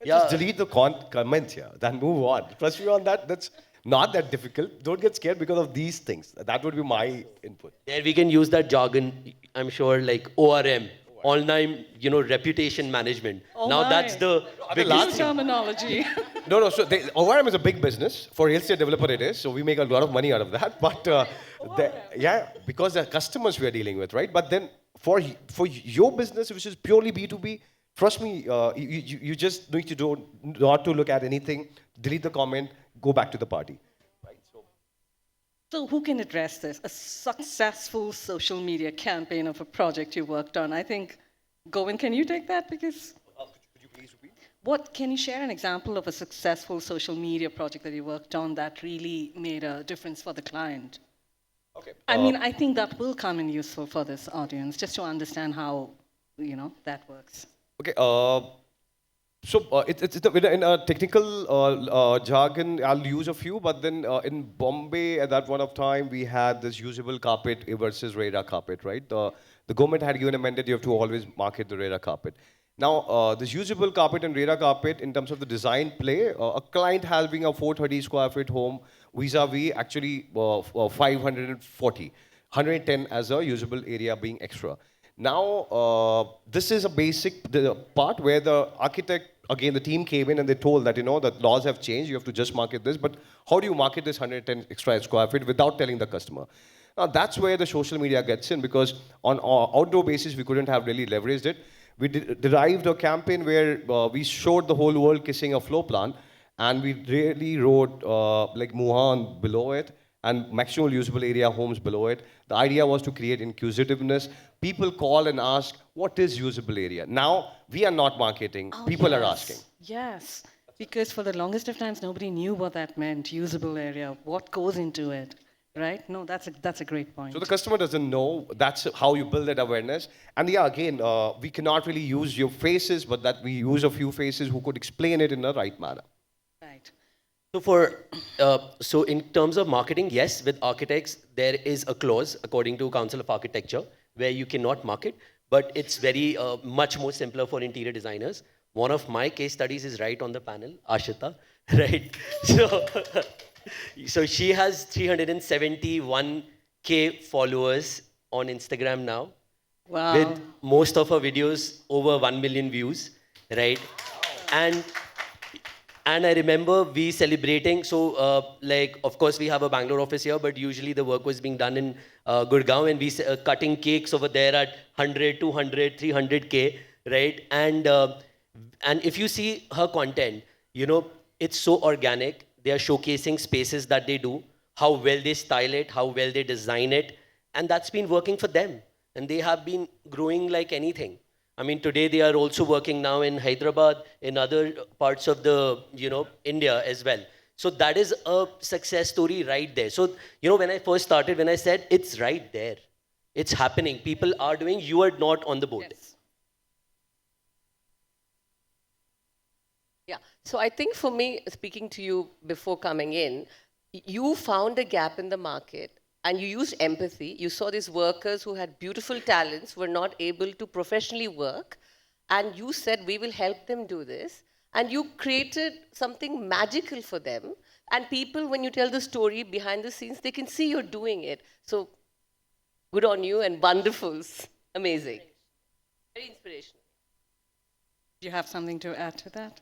Just delete the comment here, then move on. Trust me on that. That's not that difficult. Don't get scared because of these things. That would be my input. There we can use that jargon, I'm sure, like ORM, online, reputation management. Oh now my. that's the biggest New thing. terminology. No. So ORM is a big business. For real estate developer, it is. So we make a lot of money out of that. But because they're customers we are dealing with, right? But then for your business, which is purely B2B, trust me, you just need to not to look at anything, delete the comment, go back to the party. Right? So who can address this? A successful social media campaign of a project you worked on. I think, Govind, can you take that? Because Could you please repeat? can you share an example of a successful social media project that you worked on that really made a difference for the client? Okay. I mean, I think that will come in useful for this audience, just to understand how, that works. Okay. It's in a technical jargon, I'll use a few, but then in Bombay at that one of time, we had this usable carpet versus radar carpet, right? The government had given a mandate, you have to always market the radar carpet. Now, this usable carpet and radar carpet, in terms of the design play, a client having a 430 square feet home vis-a-vis actually 540, 110 as a usable area being extra. Now, this is a the part where the architect, again, the team came in and they told that, that laws have changed, you have to just market this, but how do you market this 110 extra square feet without telling the customer? Now, that's where the social media gets in, because on outdoor basis, we couldn't have really leveraged it. We derived a campaign where we showed the whole world kissing a floor plan, and we really wrote like Muhan below it, and maximum usable area homes below it. The idea was to create inquisitiveness. People call and ask, what is usable area? Now, we are not marketing. People are asking. Yes, because for the longest of times, nobody knew what that meant, usable area, what goes into it, right? No, that's a great point. So the customer doesn't know. That's how you build that awareness. And again, we cannot really use your faces, but that we use a few faces who could explain it in the right manner. Right. So in terms of marketing, yes, with architects, there is a clause according to Council of Architecture where you cannot market, but it's very much more simpler for interior designers. One of my case studies is right on the panel, Aashita, right? So she has 371K followers on Instagram now. Wow. With most of her videos over 1 million views, right? And I remember we celebrating, of course we have a Bangalore office here, but usually the work was being done in Gurgaon, and we cutting cakes over there at 100, 200, 300K, right? And if you see her content, it's so organic. They are showcasing spaces that they do, how well they style it, how well they design it, and that's been working for them. And they have been growing like anything. I mean, today they are also working now in Hyderabad, in other parts of the, India as well. So that is a success story right there. So, when I first started, when I said, it's right there. It's happening. People are doing, you are not on the board. Yes. Yeah. So I think for me, speaking to you before coming in, you found a gap in the market and you used empathy. You saw these workers who had beautiful talents, were not able to professionally work. And you said, we will help them do this. And you created something magical for them. And people, when you tell the story behind the scenes, they can see you're doing it. So good on you and wonderful. Amazing. Very inspirational. Do you have something to add to that?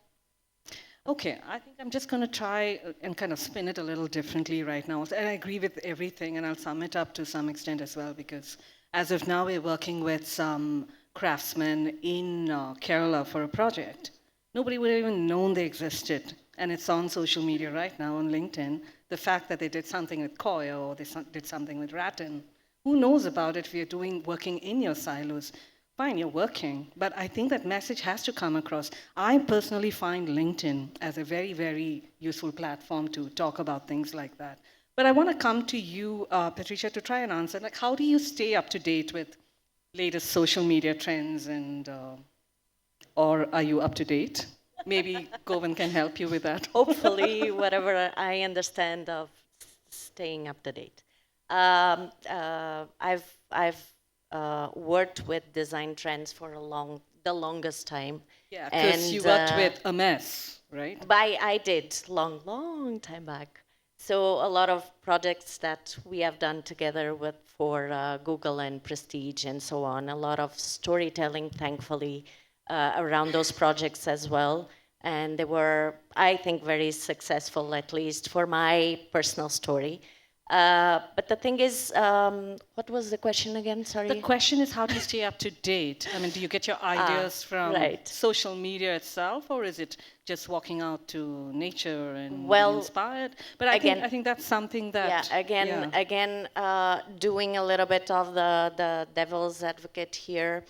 Okay, I think I'm just going to try and kind of spin it a little differently right now. And I agree with everything, and I'll sum it up to some extent as well, because as of now, we're working with some craftsmen in Kerala for a project. Nobody would have even known they existed. And it's on social media right now, on LinkedIn. The fact that they did something with Koya or they did something with Rattan. Who knows about it if you're working in your silos? Fine, you're working, but I think that message has to come across. I personally find LinkedIn as a very, very useful platform to talk about things like that. But I want to come to you, Patricia, to try and answer, like, how do you stay up to date with latest social media trends, and or are you up to date? Maybe Govind can help you with that. Hopefully, whatever I understand of staying up to date. I've worked with design trends for the longest time. Yeah, because you worked with a mess, right? I did long time back. So a lot of projects that we have done together with for Google and Prestige and so on. A lot of storytelling, thankfully, around those projects as well. And they were, I think, very successful, at least for my personal story. But the thing is, what was the question again? Sorry. The question is, how do you stay up to date? I mean, do you get your ideas from right. social media itself, or is it just walking out to nature and Well, being inspired? But I think that's something that again, doing a little bit of the devil's advocate here.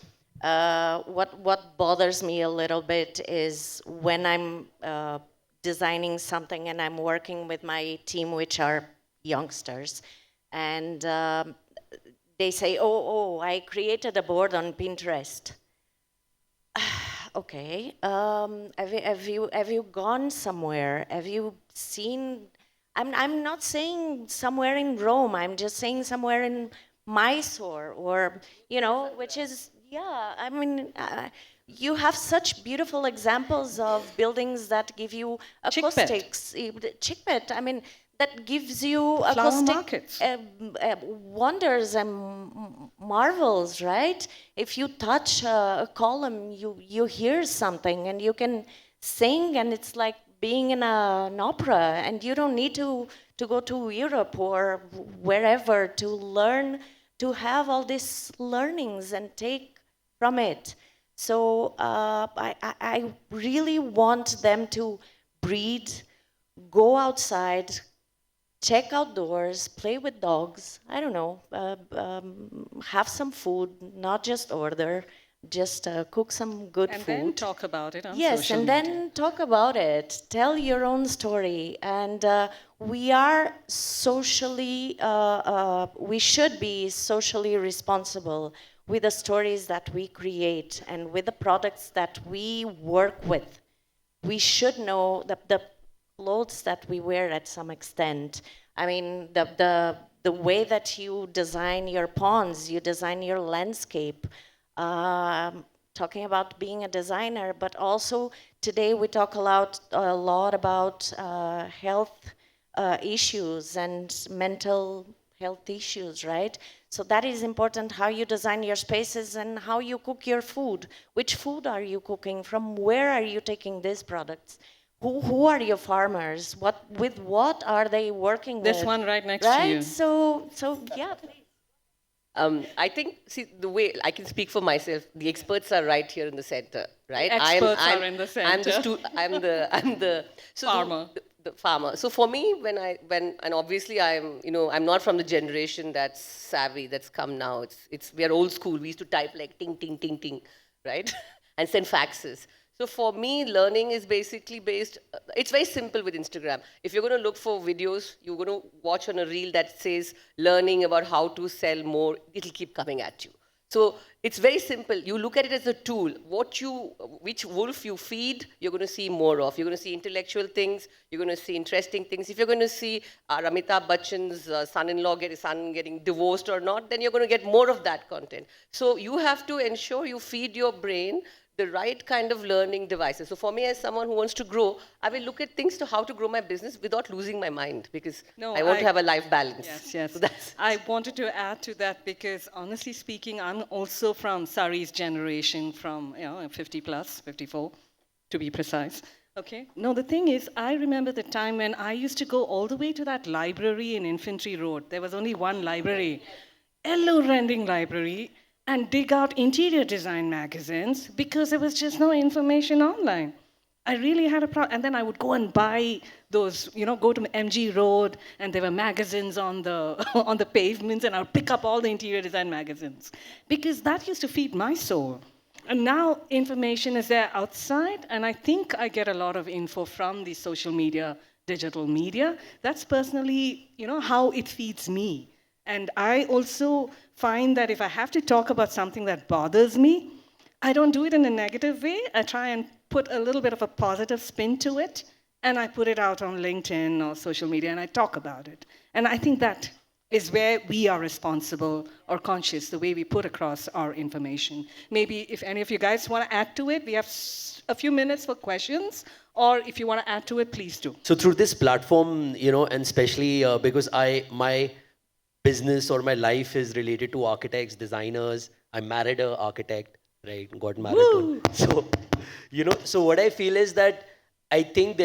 What bothers me a little bit is when I'm designing something and I'm working with my team, which are youngsters, and they say, oh, I created a board on Pinterest. Okay, have you gone somewhere? Have you seen? I'm not saying somewhere in Rome. I'm just saying somewhere in Mysore, or which is I mean. You have such beautiful examples of buildings that give you acoustics. Chickpet, I mean, that gives you acoustic wonders and marvels, right? If you touch a column, you hear something and you can sing, and it's like being in an opera, and you don't need to go to Europe or wherever to learn, to have all these learnings and take from it. So I really want them to breed, go outside, check outdoors, play with dogs, I don't know, have some food, not just order, just cook some good food. And then talk about it on yes, social and media. then talk about it. Tell your own story. And we are socially, we should be socially responsible with the stories that we create and with the products that we work with. We should know the clothes that we wear at some extent. I mean, the way that you design your ponds, you design your landscape. Talking about being a designer, but also today we talk a lot about health issues and mental health issues, right? So that is important, how you design your spaces and how you cook your food. Which food are you cooking? From where are you taking these products? Who are your farmers? With what are they working with? This one right next to you. So yeah, please. I think, see, the way I can speak for myself, the experts are right here in the center, right? Experts are in the center. I'm the Farmer. The farmer. So for me, and obviously I'm not from the generation that's savvy, that's come now. We are old school. We used to type like ting, ting, ting, ting, right? And send faxes. So for me, learning is basically based, it's very simple with Instagram. If you're going to look for videos, you're going to watch on a reel that says learning about how to sell more, it'll keep coming at you. So it's very simple. You look at it as a tool. Which wolf you feed, you're going to see more of. You're going to see intellectual things. You're going to see interesting things. If you're going to see Amitabh Bachchan's son-in-law getting divorced or not, then you're going to get more of that content. So you have to ensure you feed your brain the right kind of learning devices. So for me, as someone who wants to grow, I will look at things to how to grow my business without losing my mind, because I want to have a life balance. Yes. So I wanted to add to that because honestly speaking, I'm also from Sari's generation, from 50 plus, 54 to be precise. Okay. No, the thing is, I remember the time when I used to go all the way to that library in Infantry Road. There was only one library, yellow rending library, and dig out interior design magazines because there was just no information online. I really had a problem. And then I would go and buy those, go to MG Road, and there were magazines on the on the pavements, and I would pick up all the interior design magazines because that used to feed my soul. And now information is there outside, and I think I get a lot of info from the social media, digital media. That's personally, how it feeds me. And I also find that if I have to talk about something that bothers me, I don't do it in a negative way. I try and put a little bit of a positive spin to it, and I put it out on LinkedIn or social media, and I talk about it. And I think that is where we are responsible or conscious, the way we put across our information. Maybe if any of you guys want to add to it, we have a few minutes for questions, or if you want to add to it, please do. So through this platform, and especially because my business or my life is related to architects, designers. I married an architect, right? Got married to. So, so what I feel is that I think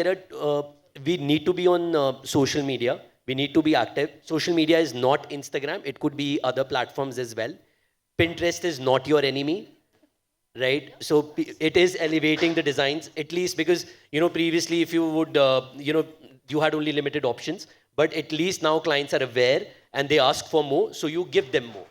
we need to be on social media. We need to be active. Social media is not Instagram. It could be other platforms as well. Pinterest is not your enemy, right? So it is elevating the designs, at least because, previously if you would, you had only limited options, but at least now clients are aware and they ask for more, so you give them more,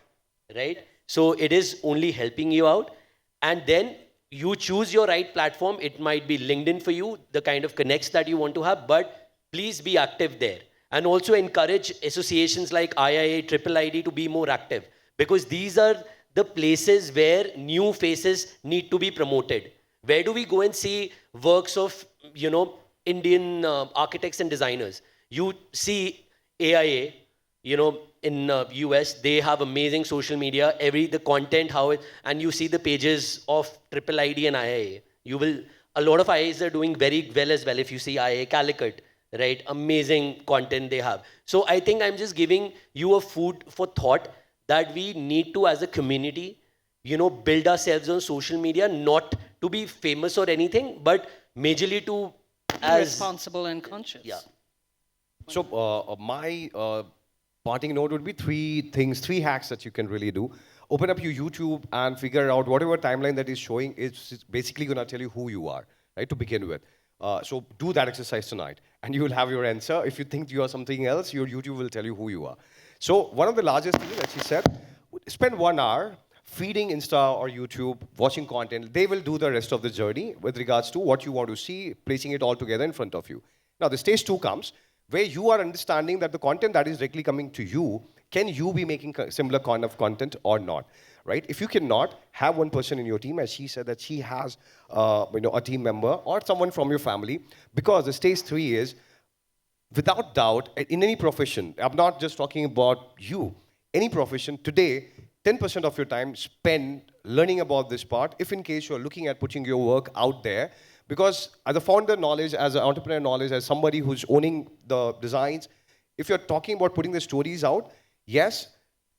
right? So it is only helping you out. And then you choose your right platform. It might be LinkedIn for you, the kind of connects that you want to have, but please be active there. And also encourage associations like IIA, IIID to be more active, because these are the places where new faces need to be promoted. Where do we go and see works of, Indian architects and designers? You see AIA, in US, they have amazing social media, the content, and you see the pages of IIID and IIA. A lot of IIAs are doing very well as well. If you see IIA Calicut, right? Amazing content they have. So I think I'm just giving you a food for thought that we need to, as a community, build ourselves on social media, not to be famous or anything, but majorly to Be responsible and conscious. Yeah. So my parting note would be three hacks that you can really do. Open up your YouTube and figure out whatever timeline that is showing is basically going to tell you who you are, right, to begin with. So do that exercise tonight, and you will have your answer. If you think you are something else, your YouTube will tell you who you are. So one of the largest things that she said, spend 1 hour feeding Insta or YouTube, watching content. They will do the rest of the journey with regards to what you want to see, placing it all together in front of you. Now the stage 2 comes, where you are understanding that the content that is directly coming to you, can you be making similar kind of content or not, right? If you cannot, have one person in your team, as she said that she has a team member or someone from your family, because the stage 3 is, without doubt, in any profession, I'm not just talking about you, any profession, today, 10% of your time spend learning about this part, if in case you're looking at putting your work out there. Because as a founder knowledge, as an entrepreneur knowledge, as somebody who's owning the designs, if you're talking about putting the stories out, yes,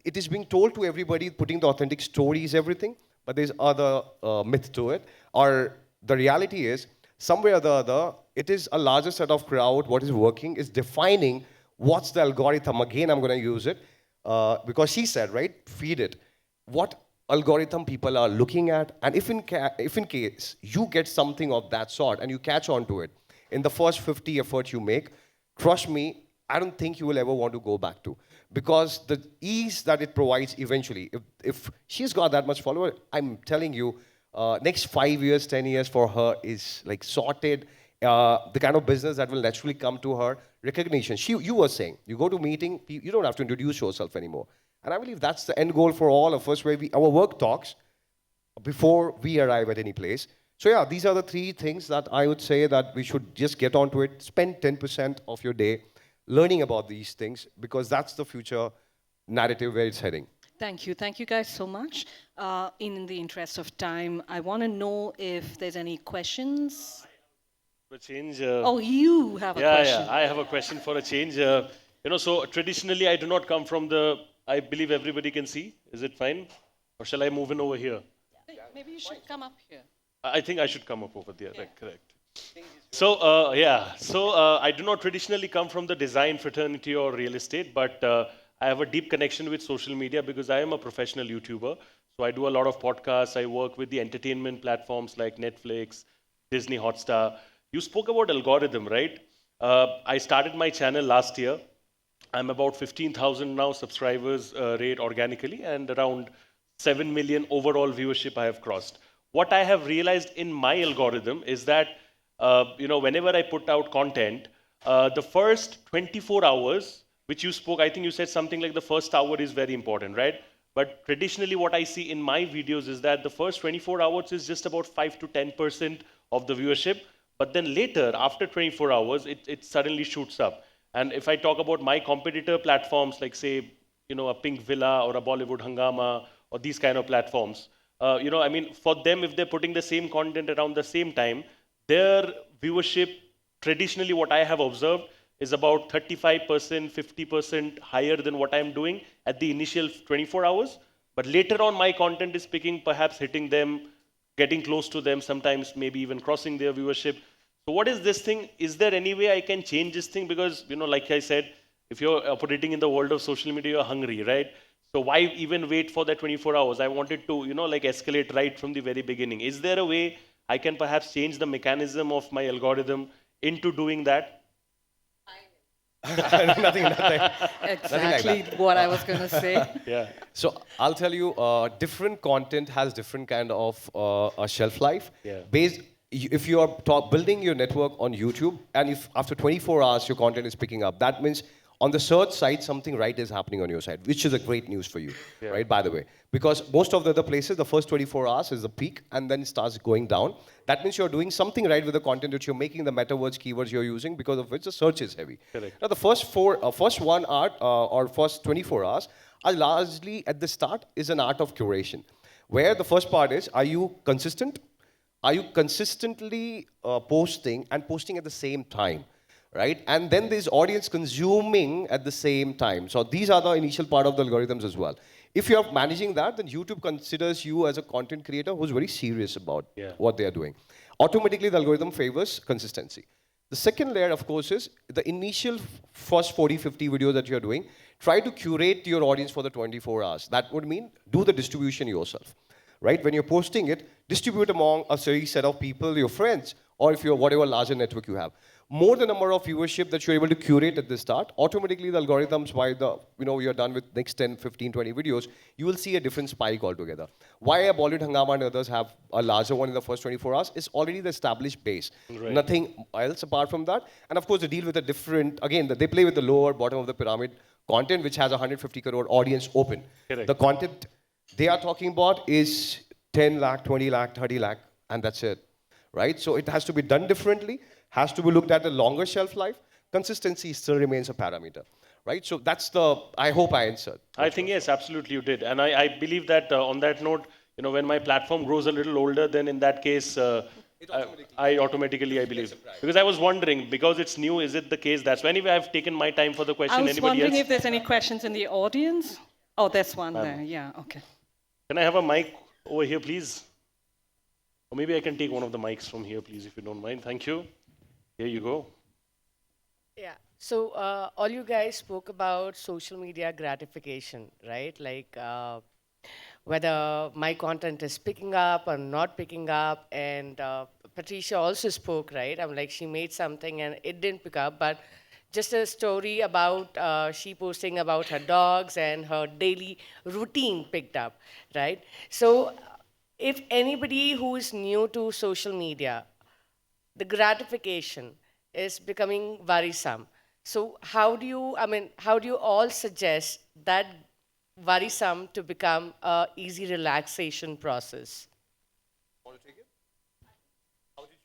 it is being told to everybody, putting the authentic stories, everything, but there's other myth to it. Or the reality is, somewhere or the other, it is a larger set of crowd, what is working, is defining what's the algorithm. Again, I'm going to use it, because she said, right, feed it. What algorithm people are looking at, and if in case you get something of that sort and you catch on to it, in the first 50 efforts you make, trust me, I don't think you will ever want to go back to. Because the ease that it provides eventually, if she's got that much follower, I'm telling you, next 5 years, 10 years for her is like sorted. The kind of business that will naturally come to her, recognition. You were saying, you go to meeting, you don't have to introduce yourself anymore. And I believe that's the end goal for all of us, where our work talks before we arrive at any place. So yeah, these are the 3 things that I would say that we should just get onto it. Spend 10% of your day learning about these things, because that's the future narrative where it's heading. Thank you. Thank you guys so much. In the interest of time, I want to know if there's any questions. For a change. Oh, you have a question. Yeah, I have a question for a change. So traditionally I do not come from I believe everybody can see. Is it fine? Or shall I move in over here? Maybe you should come up here. I think I should come up over there, right, correct. So, I do not traditionally come from the design fraternity or real estate, but I have a deep connection with social media because I am a professional YouTuber. So I do a lot of podcasts. I work with the entertainment platforms like Netflix, Disney Hotstar. You spoke about algorithm, right? I started my channel last year. I'm about 15,000 now subscribers rate organically, and around 7 million overall viewership I have crossed. What I have realized in my algorithm is that, whenever I put out content, the first 24 hours, which you spoke, I think you said something like the first hour is very important, right? But traditionally what I see in my videos is that the first 24 hours is just about 5 to 10% of the viewership. But then later, after 24 hours, it suddenly shoots up. And if I talk about my competitor platforms, like say a Pink Villa or a Bollywood Hangama or these kind of platforms. I mean, for them, if they're putting the same content around the same time, their viewership, traditionally what I have observed, is about 35%, 50% higher than what I'm doing at the initial 24 hours. But later on, my content is picking, perhaps hitting them, getting close to them, sometimes maybe even crossing their viewership. So what is this thing? Is there any way I can change this thing? Because, like I said, if you're operating in the world of social media, you're hungry, right? So why even wait for that 24 hours? I wanted to, escalate right from the very beginning. Is there a way I can perhaps change the mechanism of my algorithm into doing that? nothing. Exactly what I was going to say. Yeah. So I'll tell you, different content has different kind of a shelf life. Yeah. If you are building your network on YouTube, and if after 24 hours your content is picking up, that means on the search side, something right is happening on your side, which is a great news for you, right, by the way. Because most of the other places, the first 24 hours is the peak, and then it starts going down. That means you're doing something right with the content that you're making, the meta words, keywords you're using, because of which the search is heavy. Correct. Now, the first 1 hour or first 24 hours are largely, at the start, is an art of curation, where the first part is, are you consistent? Are you consistently posting and posting at the same time? Right? And then there's audience consuming at the same time. So these are the initial part of the algorithms as well. If you're managing that, then YouTube considers you as a content creator who's very serious about what they are doing. Automatically, the algorithm favors consistency. The second layer, of course, is the initial first 40, 50 videos that you're doing. Try to curate your audience for the 24 hours. That would mean do the distribution yourself. Right? When you're posting it, distribute among a series set of people, your friends, or if you're whatever larger network you have. More the number of viewership that you're able to curate at the start, automatically the algorithms, by the, you're done with next 10, 15, 20 videos, you will see a different spike altogether. Why a Bollywood Hangama and others have a larger one in the first 24 hours is already the established base. Right. Nothing else apart from that. And of course, they deal with a different, again, they play with the lower bottom of the pyramid content, which has a 150 crore audience open. Correct. The content they are talking about is 10 lakh, 20 lakh, 30 lakh, and that's it. Right? So it has to be done differently. Has to be looked at a longer shelf life. Consistency still remains a parameter, right? So that's I hope I answered. I think yes, absolutely you did. And I believe that on that note, when my platform grows a little older, then in that case, I automatically believe. Because I was wondering, because it's new, is it the case? That's why anyway, I've taken my time for the question. I was Anybody wondering else? if there's any questions in the audience. Oh, there's one there. Yeah, okay. Can I have a mic over here, please? Or maybe I can take one of the mics from here, please, if you don't mind. Thank you. Here you go. Yeah. So all you guys spoke about social media gratification, right? Like whether my content is picking up or not picking up. And Patricia also spoke, right? I'm like, she made something and it didn't pick up, but just a story about she posting about her dogs and her daily routine picked up, right? So if anybody who is new to social media, the gratification is becoming worrisome. So how do you all suggest that worrisome to become a easy relaxation process? Want to take it? How did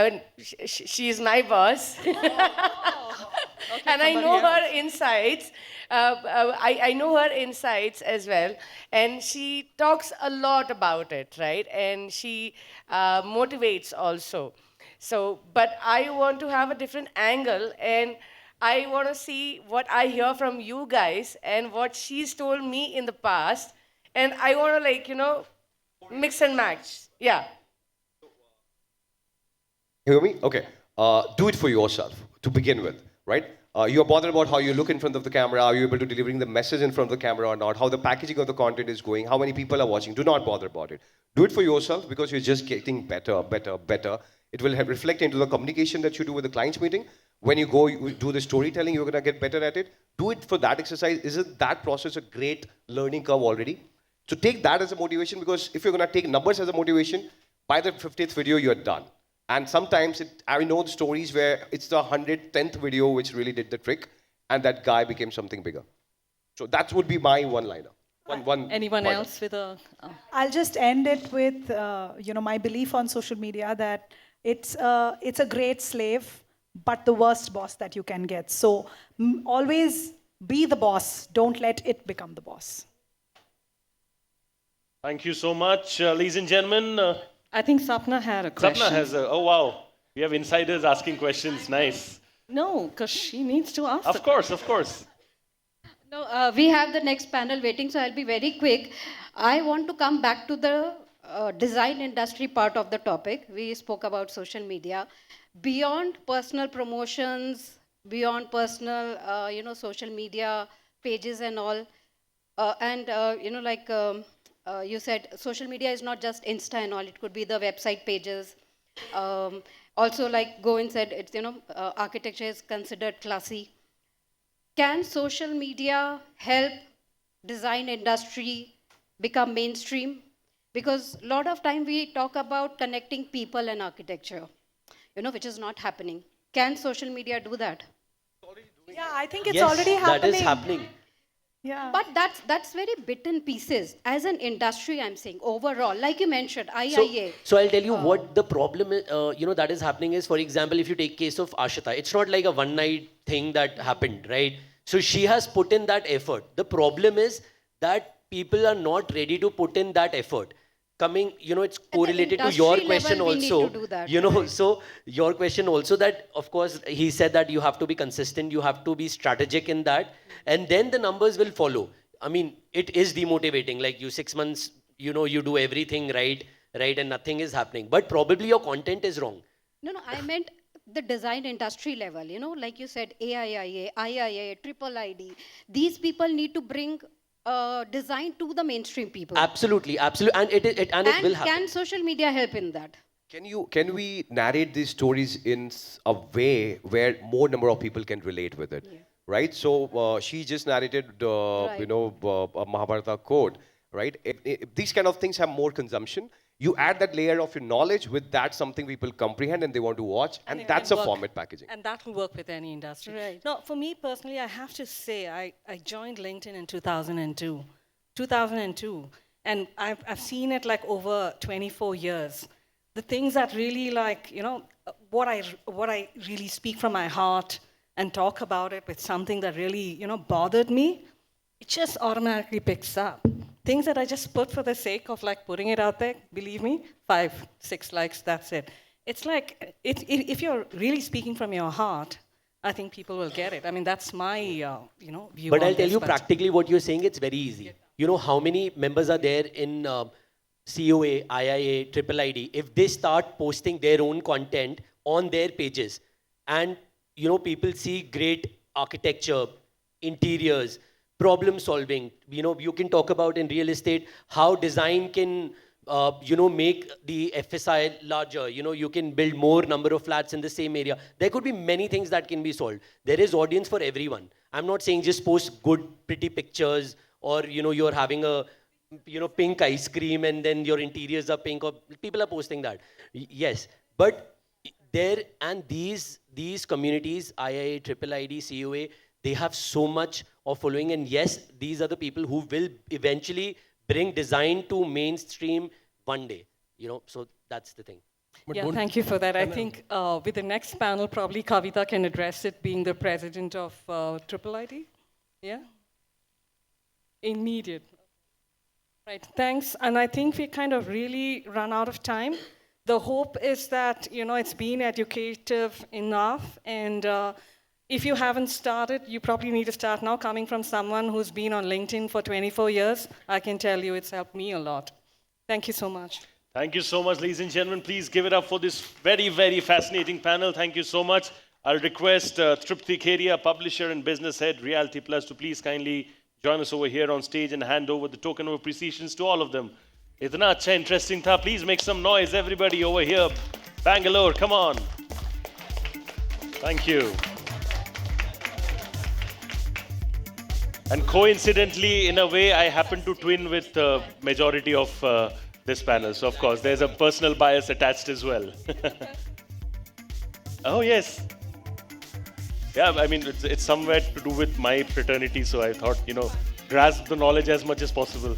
you answer? She is my boss. And I know her insights. I know her insights as well. And she talks a lot about it, right? And she motivates also. So, but I want to have a different angle, and I want to see what I hear from you guys and what she's told me in the past. And I want to mix and match. Yeah. Hear me? Okay. Do it for yourself to begin with, right? You're bothered about how you look in front of the camera, are you able to delivering the message in front of the camera or not, how the packaging of the content is going, how many people are watching. Do not bother about it. Do it for yourself because you're just getting better. It will reflect into the communication that you do with the clients meeting. When you go you do the storytelling, you're going to get better at it. Do it for that exercise. Isn't that process a great learning curve already? So take that as a motivation, because if you're going to take numbers as a motivation, by the 50th video, you're done. And sometimes I know the stories where it's the 110th video which really did the trick, and that guy became something bigger. So that would be my one-liner. Anyone else with a... I'll just end it with, my belief on social media that it's a great slave, but the worst boss that you can get. So always Be the boss. Don't let it become the boss. Thank you so much. Ladies and gentlemen, I think Sapna had a question. Sapna has a, oh wow, we have insiders asking questions. Nice. No, because she needs to ask. Of course, of course. No, we have the next panel waiting, so I'll be very quick. I want to come back to the design industry part of the topic. We spoke about social media. Beyond personal promotions, beyond personal, social media pages and all, you said social media is not just Insta and all, it could be the website pages. Also, like Govind said, it's, architecture is considered classy. Can social media help design industry become mainstream? Because a lot of time we talk about connecting people and architecture, which is not happening. Can social media do that? Yeah, I think it's Yes, already happening. that is happening. Yeah. But that's very bit in pieces. As an industry, I'm saying overall, like you mentioned, IIA. So I'll tell you what the problem is, that is happening is, for example, if you take case of Aashita, it's not like a one night thing that happened, right? So she has put in that effort. The problem is that people are not ready to put in that effort. Coming, it's correlated to your industry question level, we need also. to do that, So your question also that, of course, he said that you have to be consistent, you have to be strategic in that, and then the numbers will follow. I mean, it is demotivating. Like you 6 months, you do everything right, and nothing is happening. But probably your content is wrong. No, I meant the design industry level, like you said, AIIA, IIA, Triple ID. These people need to bring design to the mainstream people. Absolutely. And it will happen. Can social media help in that? Can we narrate these stories in a way where more number of people can relate with it? Yeah. Right? So she just narrated, Right. a Mahabharata code, right? If these kind of things have more consumption, you add that layer of your knowledge with that something people comprehend and they want to watch, and it that's can a work. format packaging. And that will work with any industry. Right. No, for me personally, I have to say, I joined LinkedIn in 2002. 2002. And I've seen it like over 24 years. The things that really what I really speak from my heart and talk about it with something that really, bothered me, it just automatically picks up. Things that I just put for the sake of putting it out there, believe me, 5, 6 likes, that's it. It's like, if you're really speaking from your heart, I think people will get it. I mean, that's my, view But on I'll tell this, you practically what you're saying, it's very easy. You know how many members are there in COA, IIA, Triple ID? If they start posting their own content on their pages and, people see great architecture, interiors, problem solving, you can talk about in real estate, how design can, make the FSI larger. You can build more number of flats in the same area. There could be many things that can be solved. There is audience for everyone. I'm not saying just post good, pretty pictures or, you're having a, pink ice cream and then your interiors are pink, or people are posting that. Yes, but these communities, IIA, Triple ID, COA, they have so much of following, and yes, these are the people who will eventually bring design to mainstream one day, so that's the thing. Yeah, thank you for that. I think with the next panel, probably Kavita can address it, being the president of Triple ID. Yeah? Immediate. Right, thanks. And I think we kind of really run out of time. The hope is that, it's been educative enough, and if you haven't started, you probably need to start now. Coming from someone who's been on LinkedIn for 24 years, I can tell you it's helped me a lot. Thank you so much. Thank you so much, ladies and gentlemen. Please give it up for this very, very fascinating panel. Thank you so much. I'll request Tripti, Kedia, publisher and business head, Realty Plus, to please kindly join us over here on stage and hand over the token of appreciation to all of them. Itna acha interesting tha. Please make some noise, everybody over here. Bangalore, come on. Thank you. And coincidentally, in a way, I happen to twin with the majority of this panel. So, of course, there's a personal bias attached as well. Oh, yes. Yeah, I mean, it's somewhere to do with my fraternity. So I thought, grasp the knowledge as much as possible.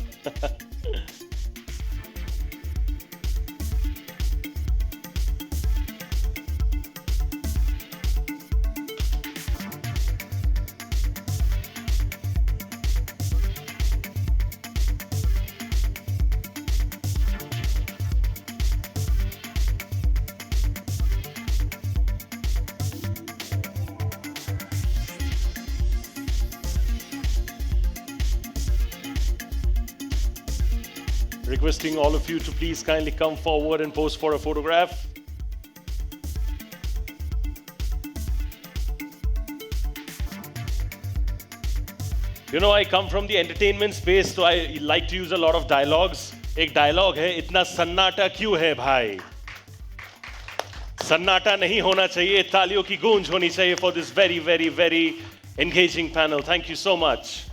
Requesting all of you to please kindly come forward and pose for a photograph. You know, I come from the entertainment space, so I like to use a lot of dialogues. एक dialogue है, इतना सन्नाटा क्यों है भाई? सन्नाटा नहीं होना चाहिए, तालियों की गूंज होनी चाहिए for this very, very, very engaging panel. Thank you so much.